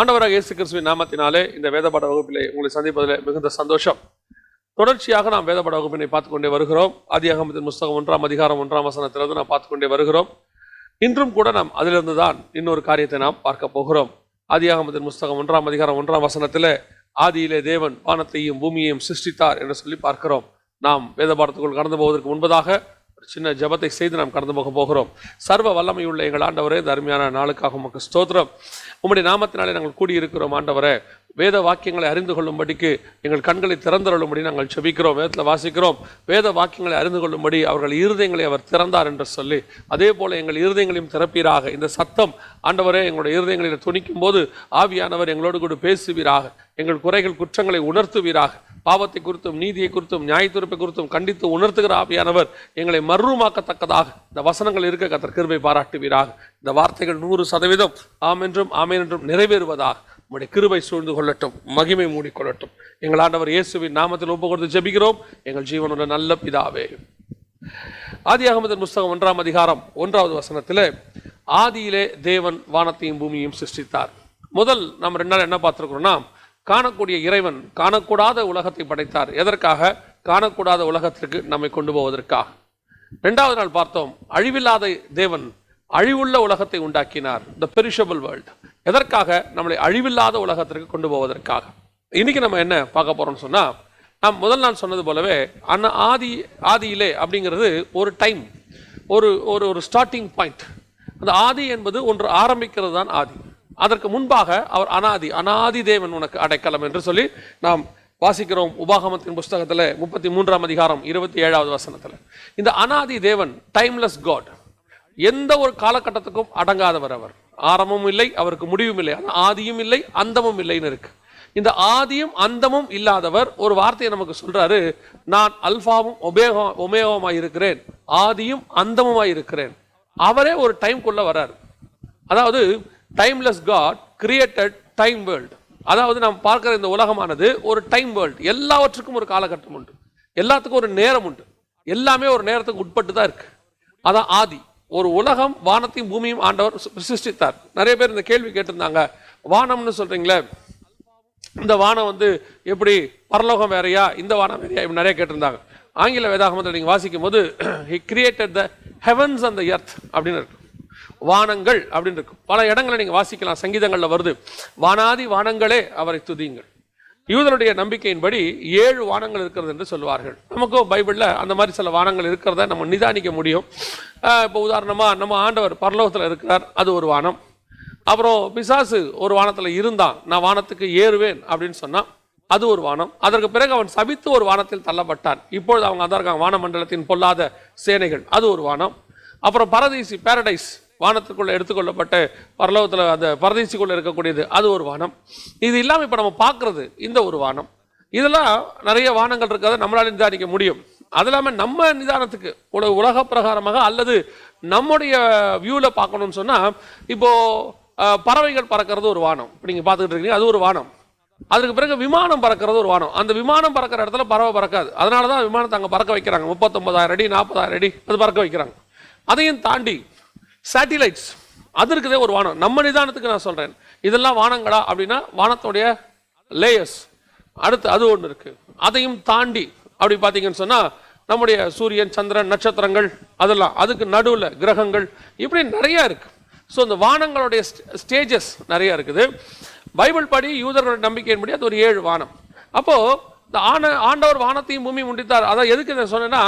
ஆண்டவராக இயேசு கிறிஸ்துவின் நாமத்தினாலே இந்த வேதபாட வகுப்பிலே உங்களை சந்திப்பதில் மிகுந்த சந்தோஷம். தொடர்ச்சியாக நாம் வேதபாட வகுப்பினை பார்த்து கொண்டே வருகிறோம். ஆதியாகமத்தின் புஸ்தகம் 1ஆம் அதிகாரம் 1ஆம் வசனத்திலிருந்து நாம் பார்த்து கொண்டே வருகிறோம். இன்றும் கூட நாம் அதிலிருந்து தான் இன்னொரு காரியத்தை நாம் பார்க்க போகிறோம். ஆதியாகமத்தின் புஸ்தகம் 1ஆம் அதிகாரம் 1ஆம் வசனத்தில் ஆதியிலே தேவன் வானத்தையும் பூமியையும் சிருஷ்டித்தார் என்று சொல்லி பார்க்கிறோம். நாம் வேதபாடத்துக்குள் கடந்து போவதற்கு முன்பதாக ஒரு சின்ன ஜெபத்தை செய்து நாம் கடந்து போகிறோம். சர்வ வல்லமையுள்ள எங்கள் ஆண்டவரே, இந்த அருமையான நாளுக்காக உமக்கு ஸ்தோத்திரம். உம்முடைய நாமத்தினாலே நாங்கள் கூடியிருக்கிறோம். ஆண்டவரே, வேத வாக்கியங்களை அறிந்து கொள்ளும்படிக்கு எங்கள் கண்களை திறந்தருளும்படி நாங்கள் செபிக்கிறோம். வேதத்தில் வாசிக்கிறோம், வேத வாக்கியங்களை அறிந்து கொள்ளும்படி அவர்கள் இருதயங்களை அவர் திறந்தார் என்று சொல்லி, அதே போல எங்கள் இருதயங்களையும் திறப்பீராக. இந்த சத்தம் ஆண்டவரே எங்களுடைய இருதயங்களில் துணிக்கும் போது ஆவியானவர் எங்களோடு கூட பேசுவீராக. எங்கள் குறைகள் குற்றங்களை உணர்த்துவீராக. பாவத்தை குறித்தும் நீதியை குறித்தும் நியாயத்தீர்ப்பை குறித்தும் கண்டித்து உணர்த்துகிற ஆவியானவர் எங்களை மறுரூமாக்கத்தக்கதாக இந்த வசனங்கள் இருக்க கர்த்தர் கிருபை பாராட்டுவீராக. இந்த வார்த்தைகள் 100% ஆம் என்றும் ஆமென் என்றும் நிறைவேறுவதாக உம்முடைய கிருபை சூழ்ந்து கொள்ளட்டும், மகிமை மூடிக்கொள்ளட்டும். எங்கள் ஆண்டவர் இயேசுவின் நாமத்தில் ஒப்பு கொடுத்து ஜெபிக்கிறோம் எங்கள் ஜீவனுள்ள நல்ல பிதாவே. ஆதியாகமத்தின் புஸ்தகம் 1ஆம் அதிகாரம் 1வது வசனத்தில் ஆதியிலே தேவன் வானத்தையும் பூமியையும் சிருஷ்டித்தார். முதல் நம்ம 2 நாள் என்ன பார்த்துருக்கிறோம்னா, காணக்கூடிய இறைவன் காணக்கூடாத உலகத்தை படைத்தார். எதற்காக? காணக்கூடாத உலகத்திற்கு நம்மை கொண்டு போவதற்காக. 2வது நாள் பார்த்தோம், அழிவில்லாத தேவன் அழிவுள்ள உலகத்தை உண்டாக்கினார், த பெரிஷபிள் வேர்ல்ட். எதற்காக? நம்மளை அழிவில்லாத உலகத்திற்கு கொண்டு போவதற்காக. இன்னைக்கு நம்ம என்ன பார்க்க போறோம்னு சொன்னா, நாம் முதல் நாள் சொன்னது போலவே ஆதியிலே அப்படிங்கிறது ஒரு டைம், ஒரு ஒரு ஸ்டார்டிங் பாயிண்ட். அந்த ஆதி என்பது ஒன்று ஆரம்பிக்கிறது தான் ஆதி. அதற்கு முன்பாக அவர் அனாதி தேவன் உனக்கு அடைக்கலம் என்று சொல்லி நாம் வாசிக்கிறோம். உபாகமத்தின் புஸ்தகத்தில் 33ஆம் அதிகாரம் 27வது வசனத்தில் இந்த அனாதி தேவன், டைம்லெஸ் காட், எந்த ஒரு காலகட்டத்துக்கும் அடங்காதவர். அவர் ஆரம்பமும் இல்லை, அவருக்கு முடிவும் இல்லை, ஆதியும் இல்லை அந்தமும் இல்லைன்னு இருக்கு. இந்த ஆதியும் அந்தமும் இல்லாதவர் ஒரு வார்த்தையை நமக்கு சொல்றாரு, நான் அல்பாவும் ஒமேகாவுமாய் இருக்கிறேன், ஆதியும் அந்தமுமாய் இருக்கிறேன். அவரே ஒரு டைம்குள்ள வர்றாரு. அதாவது timeless God created time world. அதாவது நாம் பார்க்கிற இந்த உலகமானது ஒரு டைம் வேர்ல்டு. எல்லாவற்றுக்கும் ஒரு காலகட்டம் உண்டு, எல்லாத்துக்கும் ஒரு நேரம் உண்டு, எல்லாமே ஒரு நேரத்துக்கு உட்பட்டு தான் இருக்கு. அதான் ஆதி. ஒரு உலகம், வானத்தையும் பூமியும் ஆண்டவர் சிருஷ்டித்தார். நிறைய பேர் இந்த கேள்வி கேட்டிருந்தாங்க, வானம்னு சொல்றீங்களே, இந்த வானம் எப்படி பரலோகம் வேறையா, இந்த வானம் வேறையா, இப்படி நிறைய கேட்டிருந்தாங்க. ஆங்கில வேதாகமத்தில் நீங்க வாசிக்கும் போது he created the heavens and the earth அப்படின்னு இருக்கு, வானங்கள் அப்படின்னு இருக்கும். பல இடங்களை நீங்க வாசிக்கலாம், சங்கீதங்கள்ல வருது, வானாதி வானங்களே அவரை துதியுங்கள். யூதருடைய நம்பிக்கையின்படி 7 வானங்கள் இருக்கிறது என்று சொல்வார்கள். நமக்கும் பைபிள்ல அந்த மாதிரி சில வானங்கள் இருக்கிறத நம்ம நிதானிக்க முடியும். இப்போ உதாரணமா நம்ம ஆண்டவர் பரலோகத்தில் இருக்கிறார், அது ஒரு வானம். அப்புறம் பிசாசு ஒரு வானத்தில் இருந்தான், நான் வானத்துக்கு ஏறுவேன் அப்படின்னு சொன்னா அது ஒரு வானம். அதற்கு பிறகு அவன் சபித்து ஒரு வானத்தில் தள்ளப்பட்டான். இப்பொழுது அவங்க அதான் இருக்காங்க, வானமண்டலத்தின் பொல்லாத சேனைகள், அது ஒரு வானம். அப்புறம் பாரடைஸ், வானத்துக்குள்ள எடுத்துக்கொள்ளப்பட்ட பரலோகத்தில் அந்த பரதீசுக்குள்ள இருக்கக்கூடியது, அது ஒரு வானம். இது இல்லாமல் இப்போ நம்ம பார்க்கறது இந்த ஒரு வானம். இதெல்லாம் நிறைய வானங்கள் இருக்கிறத நம்மளால நிதானிக்க முடியும். அது இல்லாமல் நம்ம நிதானத்துக்கு உலக பிரகாரமாக அல்லது நம்முடைய வியூவில் பார்க்கணும்னு சொன்னால், இப்போ பறவைகள் பறக்கிறது ஒரு வானம், இப்போ நீங்கள் பார்த்துக்கிட்டு இருக்கீங்க, அது ஒரு வானம். அதுக்கு பிறகு விமானம் பறக்கிறது ஒரு வானம். அந்த விமானம் பறக்கிற இடத்துல பறவை பறக்காது, அதனால தான் விமானத்தை அங்கே பறக்க வைக்கிறாங்க. 39,000 அடி 40,000 அடி அது பறக்க வைக்கிறாங்க. அதையும் தாண்டி சேட்டிலைட்ஸ், அது இருக்குதே ஒரு வானம். நம்ம நிதானத்துக்கு நான் சொல்றேன், இதெல்லாம் வானங்களா அப்படின்னா வானத்துடைய லேயர்ஸ். அடுத்து அது ஒன்று இருக்கு. அதையும் தாண்டி அப்படி பார்த்தீங்கன்னு சொன்னா நம்முடைய சூரியன், சந்திரன், நட்சத்திரங்கள், அதெல்லாம், அதுக்கு நடுவில் கிரகங்கள், இப்படி நிறைய இருக்கு. ஸோ இந்த வானங்களுடைய ஸ்டேஜஸ் நிறைய இருக்குது. பைபிள் படி யூதர்களுடைய நம்பிக்கையின்படி அது ஒரு 7 வானம். அப்போ இந்த ஆண்டவர் வானத்தையும் பூமியும் உண்டித்தார். அதான் எதுக்கு இதை சொன்னேன்னா,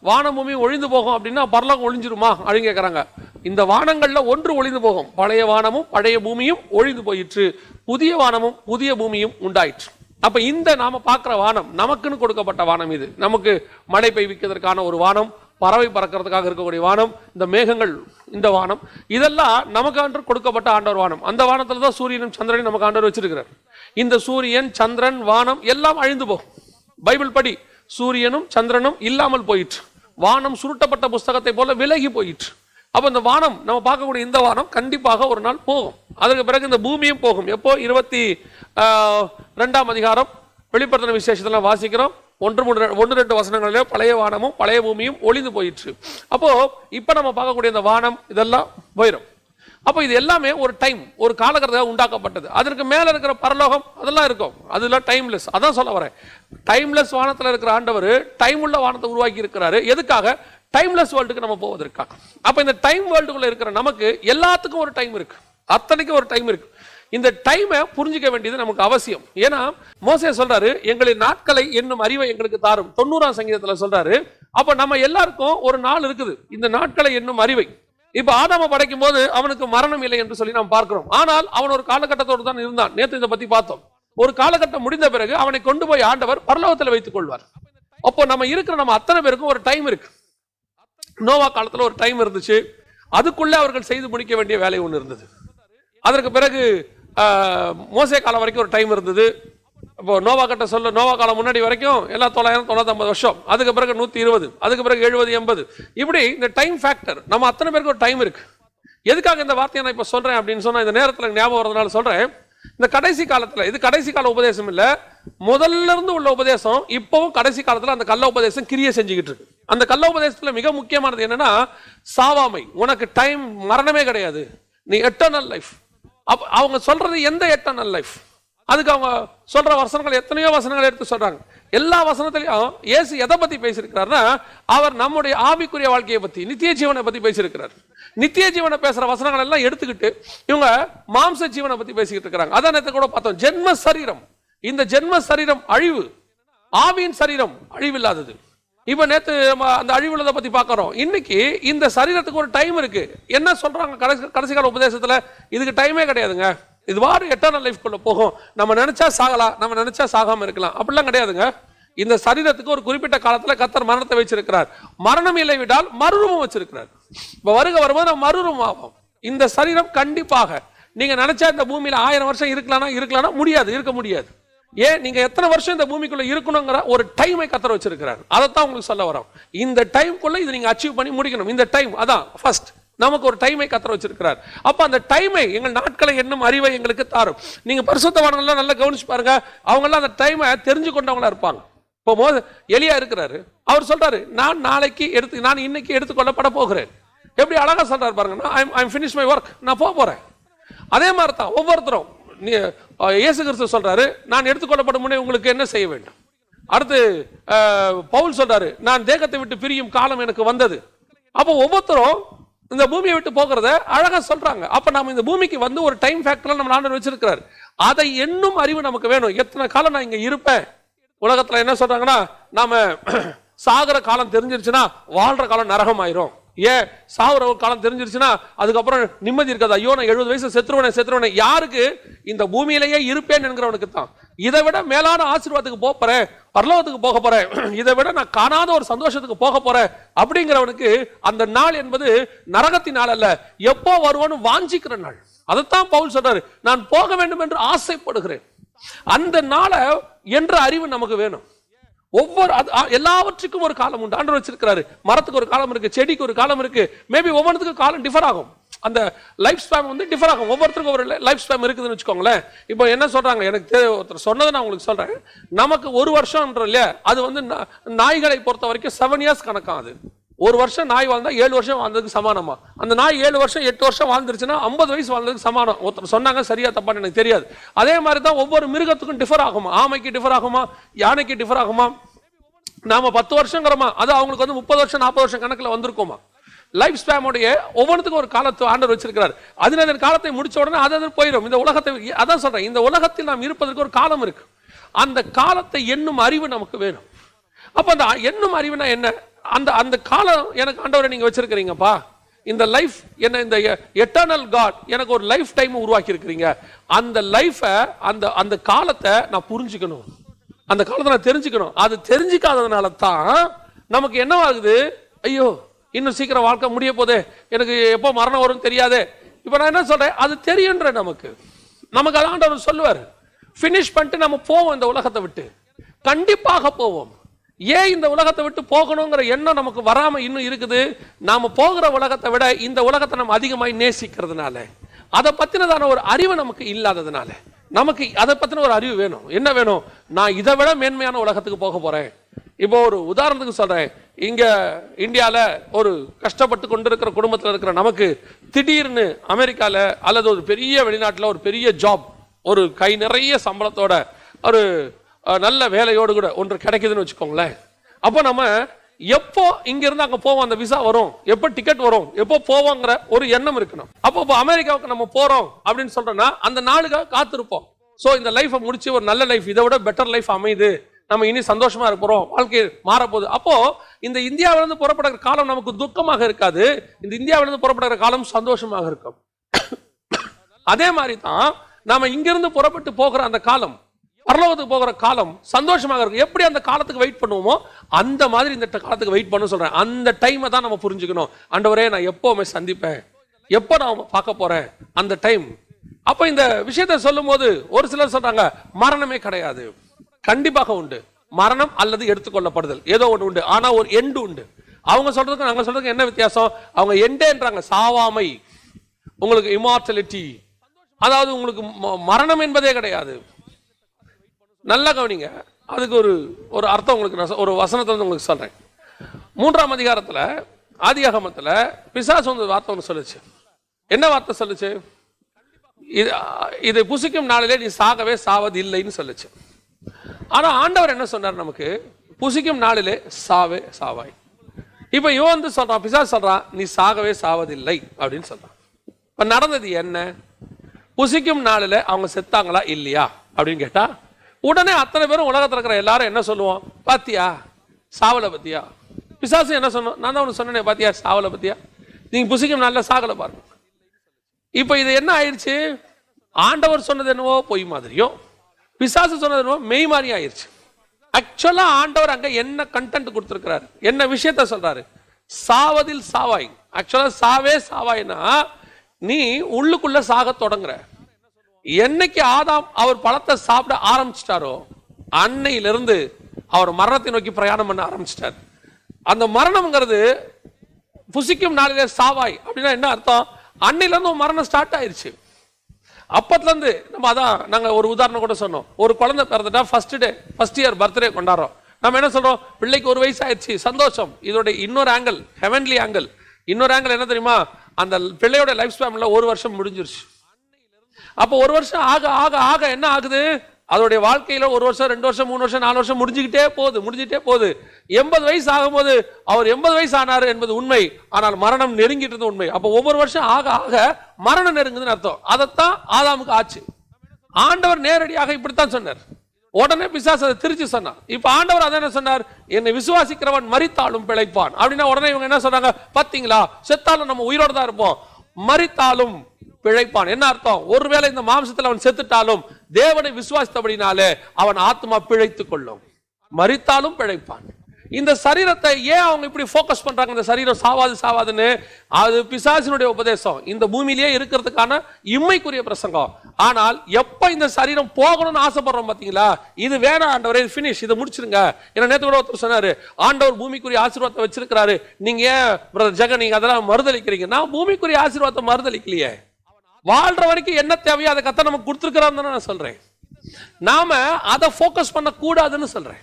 வானம் பூமியும் ஒழிந்து போகும் அப்படின்னா பரலோகம் ஒழிஞ்சிருமா அப்படின்னு கேட்குறாங்க. இந்த வானங்கள்ல ஒன்று ஒழிந்து போகும், பழைய வானமும் பழைய பூமியும் ஒழிந்து போயிற்று, புதிய வானமும் புதிய பூமியும் உண்டாயிற்று. அப்ப இந்த நாம பார்க்கிற வானம் நமக்குன்னு கொடுக்கப்பட்ட வானம். இது நமக்கு மழை பெய்விக்கிறதுக்கான ஒரு வானம், பறவை பறக்கிறதுக்காக இருக்கக்கூடிய வானம், இந்த மேகங்கள், இந்த வானம், இதெல்லாம் நமக்கு அன்று கொடுக்கப்பட்ட ஆண்டவர் வானம். அந்த வானத்துல தான் சூரியனும் சந்திரனையும் நமக்கு ஆண்டவர் வச்சிருக்கிறார். இந்த சூரியன், சந்திரன், வானம் எல்லாம் அழிந்து போகும். பைபிள் படி சூரியனும் சந்திரனும் இல்லாமல் போயிற்று, வானம் சுருட்டப்பட்ட புஸ்தகத்தை போல விலகி போயிற்று. அப்ப இந்த வானம், நம்ம பார்க்கக்கூடிய இந்த வானம் கண்டிப்பாக ஒரு நாள் போகும். அதற்கு பிறகு இந்த பூமியும் போகும். எப்போ? 22ஆம் அதிகாரம் வெளிப்படுத்தின விசேஷத்தெல்லாம் வாசிக்கிறோம். 1-2 வசனங்களிலே பழைய வானமும் பழைய பூமியும் ஒளிந்து போயிற்று. அப்போ இப்ப நம்ம பார்க்கக்கூடிய இந்த வானம் இதெல்லாம் போயிடும். அப்போ இது எல்லாமே ஒரு டைம், ஒரு காலகட்டத்தில் உண்டாக்கப்பட்டது. அதற்கு மேல இருக்கிற பரலோகம் அதெல்லாம் இருக்கும், அதெல்லாம் டைம்லெஸ். அதான் சொல்ல வரேன், டைம்லெஸ் வானத்தில் இருக்கிற ஆண்டவர் டைம் உள்ள வானத்தை உருவாக்கி இருக்கிறாரு. எதுக்காக? டைம்லெஸ் வேர்ல்டுக்கு நம்ம போவதற்காக. அப்ப இந்த டைம் வேர்ல்டுக்குள்ள இருக்கிற நமக்கு எல்லாத்துக்கும் ஒரு டைம் இருக்கு, அத்தனைக்கும் ஒரு டைம் இருக்கு. இந்த டைமை புரிஞ்சிக்க வேண்டியது நமக்கு அவசியம். ஏன்னா மோசே சொல்றாரு, எங்களின் நாட்களை என்னும் அறிவை எங்களுக்கு தாரும், 90ஆம் சங்கீதத்துல சொல்றாரு. அப்ப நம்ம எல்லாருக்கும் ஒரு நாள் இருக்குது, இந்த நாட்களை என்னும் அறிவை. இப்ப ஆதாம படைக்கும் போது அவனுக்கு மரணம் இல்லை என்று சொல்லி நாம் பார்க்கிறோம். ஆனால் அவன் ஒரு காலகட்டத்தோடு தான் இருந்தான். நேற்று இதை பத்தி பார்த்தோம். ஒரு காலகட்டம் முடிந்த பிறகு அவனை கொண்டு போய் ஆண்டவர் பரலோகத்தில் வைத்துக் கொள்வார். அப்போ நம்ம இருக்கிற நம்ம அத்தனை பேருக்கும் ஒரு டைம் இருக்கு. நோவா காலத்துல ஒரு டைம் இருந்துச்சு, அதுக்குள்ள அவர்கள் செய்து முடிக்க வேண்டிய வேலை ஒன்று இருந்தது. அதற்கு பிறகு மோசே காலம் வரைக்கும் ஒரு டைம் இருந்தது. இப்போ நோவா கட்ட சொல்ல, நோவா காலம் முன்னாடி வரைக்கும் எல்லாம் 950 வருஷம், அதுக்கு பிறகு 120, அதுக்கு பிறகு 70, 80. இப்படி இந்த டைம் ஃபேக்டர் நம்ம அத்தனை பேருக்கு ஒரு டைம் இருக்கு. எதுக்காக இந்த வார்த்தையை நான் இப்ப சொல்றேன் அப்படின்னு சொன்னா, இந்த நேரத்தில் ஞாபகம் வரதுனால சொல்றேன். இந்த கடைசி காலத்துல, இது கடைசி கால உபதேசம் இல்ல, முதல்ல இருந்து உள்ள உபதேசம் இப்பவும் கடைசி காலத்துல அந்த கள்ள உபதேசம் கிரியை செஞ்சுக்கிட்டு இருக்கு. அந்த கள்ள உபதேசத்துல மிக முக்கியமானது என்னன்னா, சாவாமை. உனக்கு டைம், மரணமே கிடையாது, நீ எட்டர்னல் லைஃப். அவங்க சொல்றது எந்த எட்டர்னல் லைஃப்? அதுக்கு அவங்க சொல்ற வசனங்கள் எத்தனையோ வசனங்கள் எடுத்து சொல்றாங்க. எல்லா வசனத்திலையும் இயேசு எதை பத்தி பேசியிருக்கிறார்னா, அவர் நம்முடைய ஆவிக்குரிய வாழ்க்கையை பத்தி, நித்திய ஜீவனை பத்தி பேசியிருக்கிறார். நித்திய ஜீவனை பேசுற வசனங்கள் எல்லாம் எடுத்துக்கிட்டு இவங்க மாம்ச ஜீவனை பத்தி பேசிக்கிட்டு இருக்காங்க. அதான் நேத்து கூட பார்த்தோம், ஜென்ம சரீரம். இந்த ஜென்ம சரீரம் அழிவு, ஆவியின் சரீரம் அழிவில்லாதது. இப்ப நேத்து அந்த அழிவுள்ளதை பத்தி பார்க்கிறோம். இன்னைக்கு இந்த சரீரத்துக்கு ஒரு டைம் இருக்கு. என்ன சொல்றாங்க கடைசி கால உபதேசத்துல? இதுக்கு டைமே கிடையாதுங்க, இது வாரு எட்டர்னல் லைஃப்குள்ள போகும். நம்ம நினைச்சா சாகலாம், நம்ம நினைச்சா சாகாம இருக்கலாம், அப்படிலாம் கிடையாதுங்க. இந்த சரீரத்துக்கு ஒரு குறிப்பிட்ட காலத்துல கர்த்தர் மரணத்தை வச்சிருக்கிறார். மரணம் இல்லை விட்டால் மறுரூபம் வச்சிருக்கிறார். இப்ப வரும்போது நம்ம மறுரூபம் ஆகும். இந்த சரீரம் கண்டிப்பாக நீங்க நினைச்சா இந்த பூமியில 1000 வருஷம் இருக்கலாம்னா முடியாது, இருக்க முடியாது. ஏன்? நீங்க எத்தனை வருஷம் இந்த பூமிக்குள்ள இருக்கணுங்கிற ஒரு டைமை கர்த்தர் வச்சிருக்கிறார். அதைத்தான் உங்களுக்கு சொல்ல வரோம். இந்த டைம்குள்ள இது நீங்க அச்சீவ் பண்ணி முடிக்கணும். இந்த டைம் அதான் ஃபர்ஸ்ட், நமக்கு ஒரு டைமை கர்த்தர் வச்சிருக்கிறார். அப்ப அந்த டைமை, எங்கள் நாட்களை என்னும் அறிவை எங்களுக்கு தாரும். நீங்க பரிசுத்தவான்கள் நல்லா கவனிச்சு பாருங்க, அவங்க எல்லாம் அந்த டைமை தெரிஞ்சு கொண்டவங்களா இருப்பாங்க. இப்போ எலியா இருக்கிறாரு, அவர் சொல்றாரு, நான் இன்னைக்கு எடுத்துக்கொள்ளப்பட போகிறேன். எப்படி அழகா சொல்றாரு பாருங்க, ஐ ஃபினிஷ் மை ஒர்க், நான் போறேன். அதே மாதிரி தான் ஒவ்வொருத்தரும். இயேசு கிறிஸ்து சொல்றாரு, நான் எடுத்துக்கொள்ளப்படும் முன்னே உங்களுக்கு என்ன செய்ய வேண்டும். அடுத்து பவுல் சொல்றாரு, நான் தேகத்தை விட்டு பிரியும் காலம் எனக்கு வந்தது. அப்போ ஒவ்வொருத்தரும் இந்த பூமியை விட்டு போகிறத அழகா சொல்றாங்க. அப்ப நாம இந்த பூமிக்கு வந்து ஒரு டைம் ஃபேக்டர் நம்ம ஆண்டவர் வச்சிருக்கிறார். அதை என்னும் அறிவு நமக்கு வேணும். எத்தனை காலம் நான் இங்க இருப்பேன்? உலகத்துல என்ன சொல்றாங்கன்னா, நாம சாகர காலம் தெரிஞ்சிருச்சுன்னா வாழ்ற காலம் நரகம் ஆயிரும். ஏன்? சாகுற காலம் தெரிஞ்சிருச்சுன்னா அதுக்கப்புறம் நிம்மதி இருக்காது. ஐயோ, நான் 70 வயசு செத்துருவனே. யாருக்கு? இந்த பூமியிலேயே இருப்பேன் என்கிறவனுக்கு தான். இதை விட மேலான ஆசீர்வாதத்துக்கு போறேன், பரலோகத்துக்கு போக போறேன், இதை விட நான் காணாத ஒரு சந்தோஷத்துக்கு போக போறேன் அப்படிங்கிறவனுக்கு அந்த நாள் என்பது நரகத்தின் நாள் அல்ல, எப்போ வருவான்னு வாஞ்சிக்கிற நாள். அதைத்தான் பவுல் சொல்றாரு, நான் போக வேண்டும் என்று ஆசைப்படுகிறேன். அந்த நாளை என்ற அறிவு நமக்கு வேணும். எல்லாவற்றுக்கும் ஒரு காலம் உண்டு, ஆண்டவர் வச்சிருக்கிறாரு. மரத்துக்கு ஒரு காலம் இருக்கு, செடிக்கு ஒரு காலம் இருக்கு. மேபி ஒவ்வொன்றுக்கும் காலம் டிஃபர் ஆகும். அந்த லைஃப் ஸ்பேன் வந்து டிஃபர் ஆகும். ஒவ்வொருத்தருக்கும் ஒரு லைஃப் ஸ்பேன் இருக்குதுன்னு வச்சுக்கோங்களேன். இப்போ என்ன சொல்றாங்க, எனக்கு ஒருத்தர் சொன்னதை நான் உங்களுக்கு சொல்றேன். நமக்கு ஒரு வருஷம் இல்லையா, அது வந்து நாய்களை பொறுத்த வரைக்கும் 7 இயர்ஸ் கணக்காது. ஒரு வருஷம் நாய் வாழ்ந்தா 7 வருஷம் வாழ்ந்ததுக்கு சமானமா. அந்த நாய் 7 வருஷம் 8 வருஷம் வாழ்ந்துருச்சுன்னா 50 வயசு வாழ்ந்ததுக்கு சமானம். ஒருத்தர் சொன்னாங்க, சரியா தப்பான்னு எனக்கு தெரியாது. அதே மாதிரி தான் ஒவ்வொரு மிருகத்துக்கும் டிஃபர் ஆகுமா. ஆமைக்கு டிஃபர் ஆகுமா, யானைக்கு டிஃபர் ஆகுமா. நாம 10 வருஷங்கிறோமா, அது அவங்களுக்கு வந்து 30 வருஷம் 40 வருஷம் கணக்குல வந்திருக்குமா. லைஃப் ஸ்பேனுடைய ஒவ்வொன்றுக்கும் ஒரு காலத்தை ஆண்டவர் வச்சிருக்கிறார். அதன் காலத்தை முடிச்ச உடனே அது போயிடும். இந்த உலகத்தை, அதான் சொல்றேன், இந்த உலகத்தில் நாம் இருப்பதற்கு ஒரு காலம் இருக்கு. அந்த காலத்தை என்னும் அறிவு நமக்கு வேணும். அப்ப அந்த என்னும் அறிவுனா என்ன? அந்த காலம் எனக்கு ஆண்டவரை நீங்க வச்சிருக்கிறீங்கப்பா. இந்த லைஃப் என்ன, இந்த எட்டர்னல் காட் எனக்கு ஒரு லைஃப் டைம் உருவாக்கி இருக்கிறீங்க. அந்த லைஃபை, அந்த காலத்தை நான் புரிஞ்சுக்கணும், அந்த காலத்தை நான் தெரிஞ்சுக்கணும். அது தெரிஞ்சுக்காததுனால தான் நமக்கு என்ன ஆகுது, ஐயோ இன்னும் சீக்கிரம் வாழ்க்கை முடிய போதே, எனக்கு எப்போ மரணம் வரும் தெரியாதே. இப்ப நான் என்ன சொல்றேன், அது தெரியுன்ற நமக்கு அது ஆண்டவர் சொல்லுவார். பினிஷ் பண்ணிட்டு நம்ம போவோம், இந்த உலகத்தை விட்டு கண்டிப்பாக போவோம். ஏன் இந்த உலகத்தை விட்டு போகணுங்கிற எண்ணம் நமக்கு வராம இன்னும் இருக்குது? நாம போகிற உலகத்தை விட இந்த உலகத்தை நம்ம அதிகமாய் நேசிக்கிறதுனால, அதை பத்தினதான ஒரு அறிவு நமக்கு இல்லாததுனால. நமக்கு அதை பத்தின ஒரு அறிவு வேணும். என்ன வேணும்? நான் இதை விட மேன்மையான உலகத்துக்கு போக போறேன், இப்போ ஒரு உதாரணத்துக்கு சொல்றேன், இங்க இந்தியால ஒரு கஷ்டப்பட்டு கொண்டிருக்கிற குடும்பத்தில் இருக்கிற நமக்கு திடீர்னு அமெரிக்கால அல்லது ஒரு பெரிய வெளிநாட்டில் ஒரு பெரிய ஜாப், ஒரு கை நிறைய சம்பளத்தோட ஒரு நல்ல வேலையோடு கூட ஒன்று கிடைக்குதுன்னு வச்சுக்கோங்களேன். அப்போ நம்ம எப்போ இங்க இருந்து அங்க போவோம், அந்த விசா வரும், எப்போ டிக்கெட் வரும், எப்போ போவோங்கிற ஒரு எண்ணம் இருக்கணும். அப்போ அமெரிக்காவுக்கு நம்ம போறோம் அப்படின்னு சொல்றோம்னா அந்த நாளுக்காக காத்திருப்போம். சோ இந்த லைஃபை முடிச்சு ஒரு நல்ல லைஃப், இதை விட பெட்டர் லைஃப் அமையுது, நம்ம இனி சந்தோஷமா இருப்போம், வாழ்க்கை மாறப்போகுது. அப்போ இந்த இந்தியாவிலிருந்து புறப்படுற காலம் நமக்கு துக்கமாக இருக்காது, இந்த இந்தியாவிலிருந்து புறப்படுற காலம் சந்தோஷமாக இருக்கும். அதே மாதிரி தான் நாம இங்கிருந்து புறப்பட்டு போகிற அந்த காலம், பரலோகத்துக்கு போகிற காலம் சந்தோஷமாக இருக்கும். எப்படி அந்த காலத்துக்கு வெயிட் பண்ணுவோமோ அந்த மாதிரி இந்த காலத்துக்கு வெயிட் பண்ண சொல்றேன். அந்த டைமை தான் நம்ம புரிஞ்சுக்கணும். ஆண்டவரே நான் எப்பவுமே சந்திப்பேன், எப்போ நான் பார்க்க போறேன் அந்த டைம். அப்ப இந்த விஷயத்தை சொல்லும் போது ஒரு சிலர் சொல்றாங்க மரணமே கிடையாது. கண்டிப்பாக உண்டு, மரணம் அல்லது எடுத்துக்கொள்ளப்படுதல் ஏதோ ஒன்று உண்டு. ஆனா ஒரு எண்டு உண்டு. அவங்க சொல்றதுக்கு நாங்க சொல்றதுக்கு என்ன வித்தியாசம்? அவங்க எண்டேன்றாங்க சாவாமை, உங்களுக்கு இமார்டலிட்டி, அதாவது உங்களுக்கு மரணம் என்பதே கிடையாது. நல்லா கவனிங்க, அதுக்கு ஒரு அர்த்தம் உங்களுக்கு நான் ஒரு வசனத்தை உங்களுக்கு சொல்றேன். 3ஆம் அதிகாரத்துல ஆதியாகமத்துல பிசாசு வந்து வார்த்தை ஒன்று சொல்லுச்சு. என்ன வார்த்தை சொல்லுச்சு? இது புசிக்கும் நாளிலே நீ சாகவே சாவது இல்லைன்னு சொல்லுச்சு. ஆனா ஆண்டவர் என்ன சொன்னார் நமக்கு? புசிக்கும் நாளிலே சாவே சாவாய். இப்ப இவன் வந்து சொல்றான், பிசாசு சொல்றான் நீ சாகவே சாவதில்லை அப்படின்னு சொல்றான். இப்ப நடந்தது என்ன? புசிக்கும் நாளில அவங்க செத்தாங்களா இல்லையா அப்படின்னு கேட்டா உடனே அத்தனை பேரும் உலகத்தில் இருக்கிற எல்லாரும் என்ன சொல்லுவோம்? பாத்தியா சாவல பத்தியா? பிசாசு என்ன சொன்னோம்? நான் தான் ஒன்று சொன்னேன், பாத்தியா சாவல பத்தியா, நீங்க புசிக்கும் நாளில் சாகல பாருங்க. இப்ப இது என்ன ஆயிடுச்சு? ஆண்டவர் சொன்னது என்னவோ பொய் மாதிரியும், பிசாசு சொன்னது என்னவோ மெய் மாதிரி ஆயிடுச்சு. ஆக்சுவலா ஆண்டவர் அங்க என்ன கண்டென்ட் கொடுத்திருக்கிறாரு, என்ன விஷயத்த சொல்றாரு? சாவதில் சாவாய். ஆக்சுவலா சாவே சாவாய்னா நீ உள்ளுக்குள்ள சாக தொடங்குற. என்னைக்கு ஆதாம் அவர் பழத்தை சாப்பிட ஆரம்பிச்சிட்டாரோ அன்னையிலிருந்து அவர் மரணத்தை நோக்கி பிரயாணம் பண்ண ஆரம்பிச்சிட்டார். அந்த மரணம்ங்கிறது புசிக்கும் நாளிலே சாவாய் அப்படின்னா என்ன அர்த்தம்? அன்னையில இருந்து மரணம் ஸ்டார்ட் ஆயிருச்சு. அப்பத்துல இருந்து நம்ம அதான் நாங்க ஒரு உதாரணம் கூட சொன்னோம். ஒரு குழந்தை பிறந்துட்டா ஃபர்ஸ்ட் இயர் பர்த்டே கொண்டாடுறோம். நம்ம என்ன சொல்றோம்? பிள்ளைக்கு 1 வயசு ஆயிடுச்சு, சந்தோஷம். இதோட இன்னொரு ஆங்கிள், ஹெவன்லி ஆங்கிள், இன்னொரு ஆங்கிள் என்ன தெரியுமா? அந்த பிள்ளையோட லைஃப் ஸ்பேன்ல 1 வருஷம் முடிஞ்சிருச்சு. அப்போ 1 வருஷம் ஆக ஆக ஆக என்ன ஆகுது? அதோடைய வாழ்க்கையில 1 வருஷம் 2 வருஷம் 3 வருஷம் 4 வருஷம் முடிஞ்சுக்கிட்டே போகுது. 80 வயசு ஆகும்போது அவர் 80 வயசு ஆனாரு என்பது உண்மை, ஆனால் மரணம் நெருங்கிட்டு உண்மை. அப்போ ஒவ்வொரு வருஷம் ஆக ஆக மரணம் நெருங்குதுன்னு அர்த்தம். அதைத்தான் ஆதாமுக்கு ஆச்சு. ஆண்டவர் நேரடியாக இப்படித்தான் சொன்னார். உடனே பிசாசு அதை திருச்சி சொன்னான். இப்ப ஆண்டவர் அதை என்ன சொன்னார்? என்னை விசுவாசிக்கிறவன் மரித்தாலும் பிழைப்பான் அப்படின்னா உடனே இவங்க என்ன சொன்னாங்க? பாத்தீங்களா, செத்தாலும் நம்ம உயிரோடு தான் இருப்போம், மரித்தாலும் பிழைப்பான். என்ன அர்த்தம்? ஒருவேளை இந்த மாம்சத்தில் அவன் செத்துட்டாலும் தேவனை விசுவாசித்தபடினாலே அவன் ஆத்மா பிழைத்துக் கொள்ளும், மரித்தாலும் பிழைப்பான். இந்த சரீரத்தை ஏன் அவங்க இப்படி போக்கஸ் பண்றாங்க? இந்த சரீரம் சாவாதுன்னு அது பிசாசினுடைய உபதேசம், இந்த பூமியிலேயே இருக்கிறதுக்கான இம்மைக்குரிய பிரசங்கம். ஆனால் எப்ப இந்த சரீரம் போகணும்னு ஆசைப்படுறோம் பாத்தீங்களா, இது வேணாம் ஆண்டவரே, ஃபினிஷ், இதை முடிச்சிருங்க. ஏன்னா நேத்து கூட ஒருத்தர் சொன்னாரு, ஆண்டவர் பூமிக்குரிய ஆசீர்வாதத்தை வச்சிருக்கிறாரு, நீங்க ஏன் பிரதர் ஜெகன் நீங்க அதெல்லாம் மறுதளிக்கிறீங்க? நான் பூமிக்குரிய ஆசீர்வாதத்தை மறுதளிக்கலையே. வாழ்ற வரைக்கும் என்ன தேவையோ அதை கத்த நமக்கு கொடுத்துருக்கிறான்னு நான் சொல்றேன். நாம அதை போக்கஸ் பண்ண கூடாதுன்னு சொல்றேன்.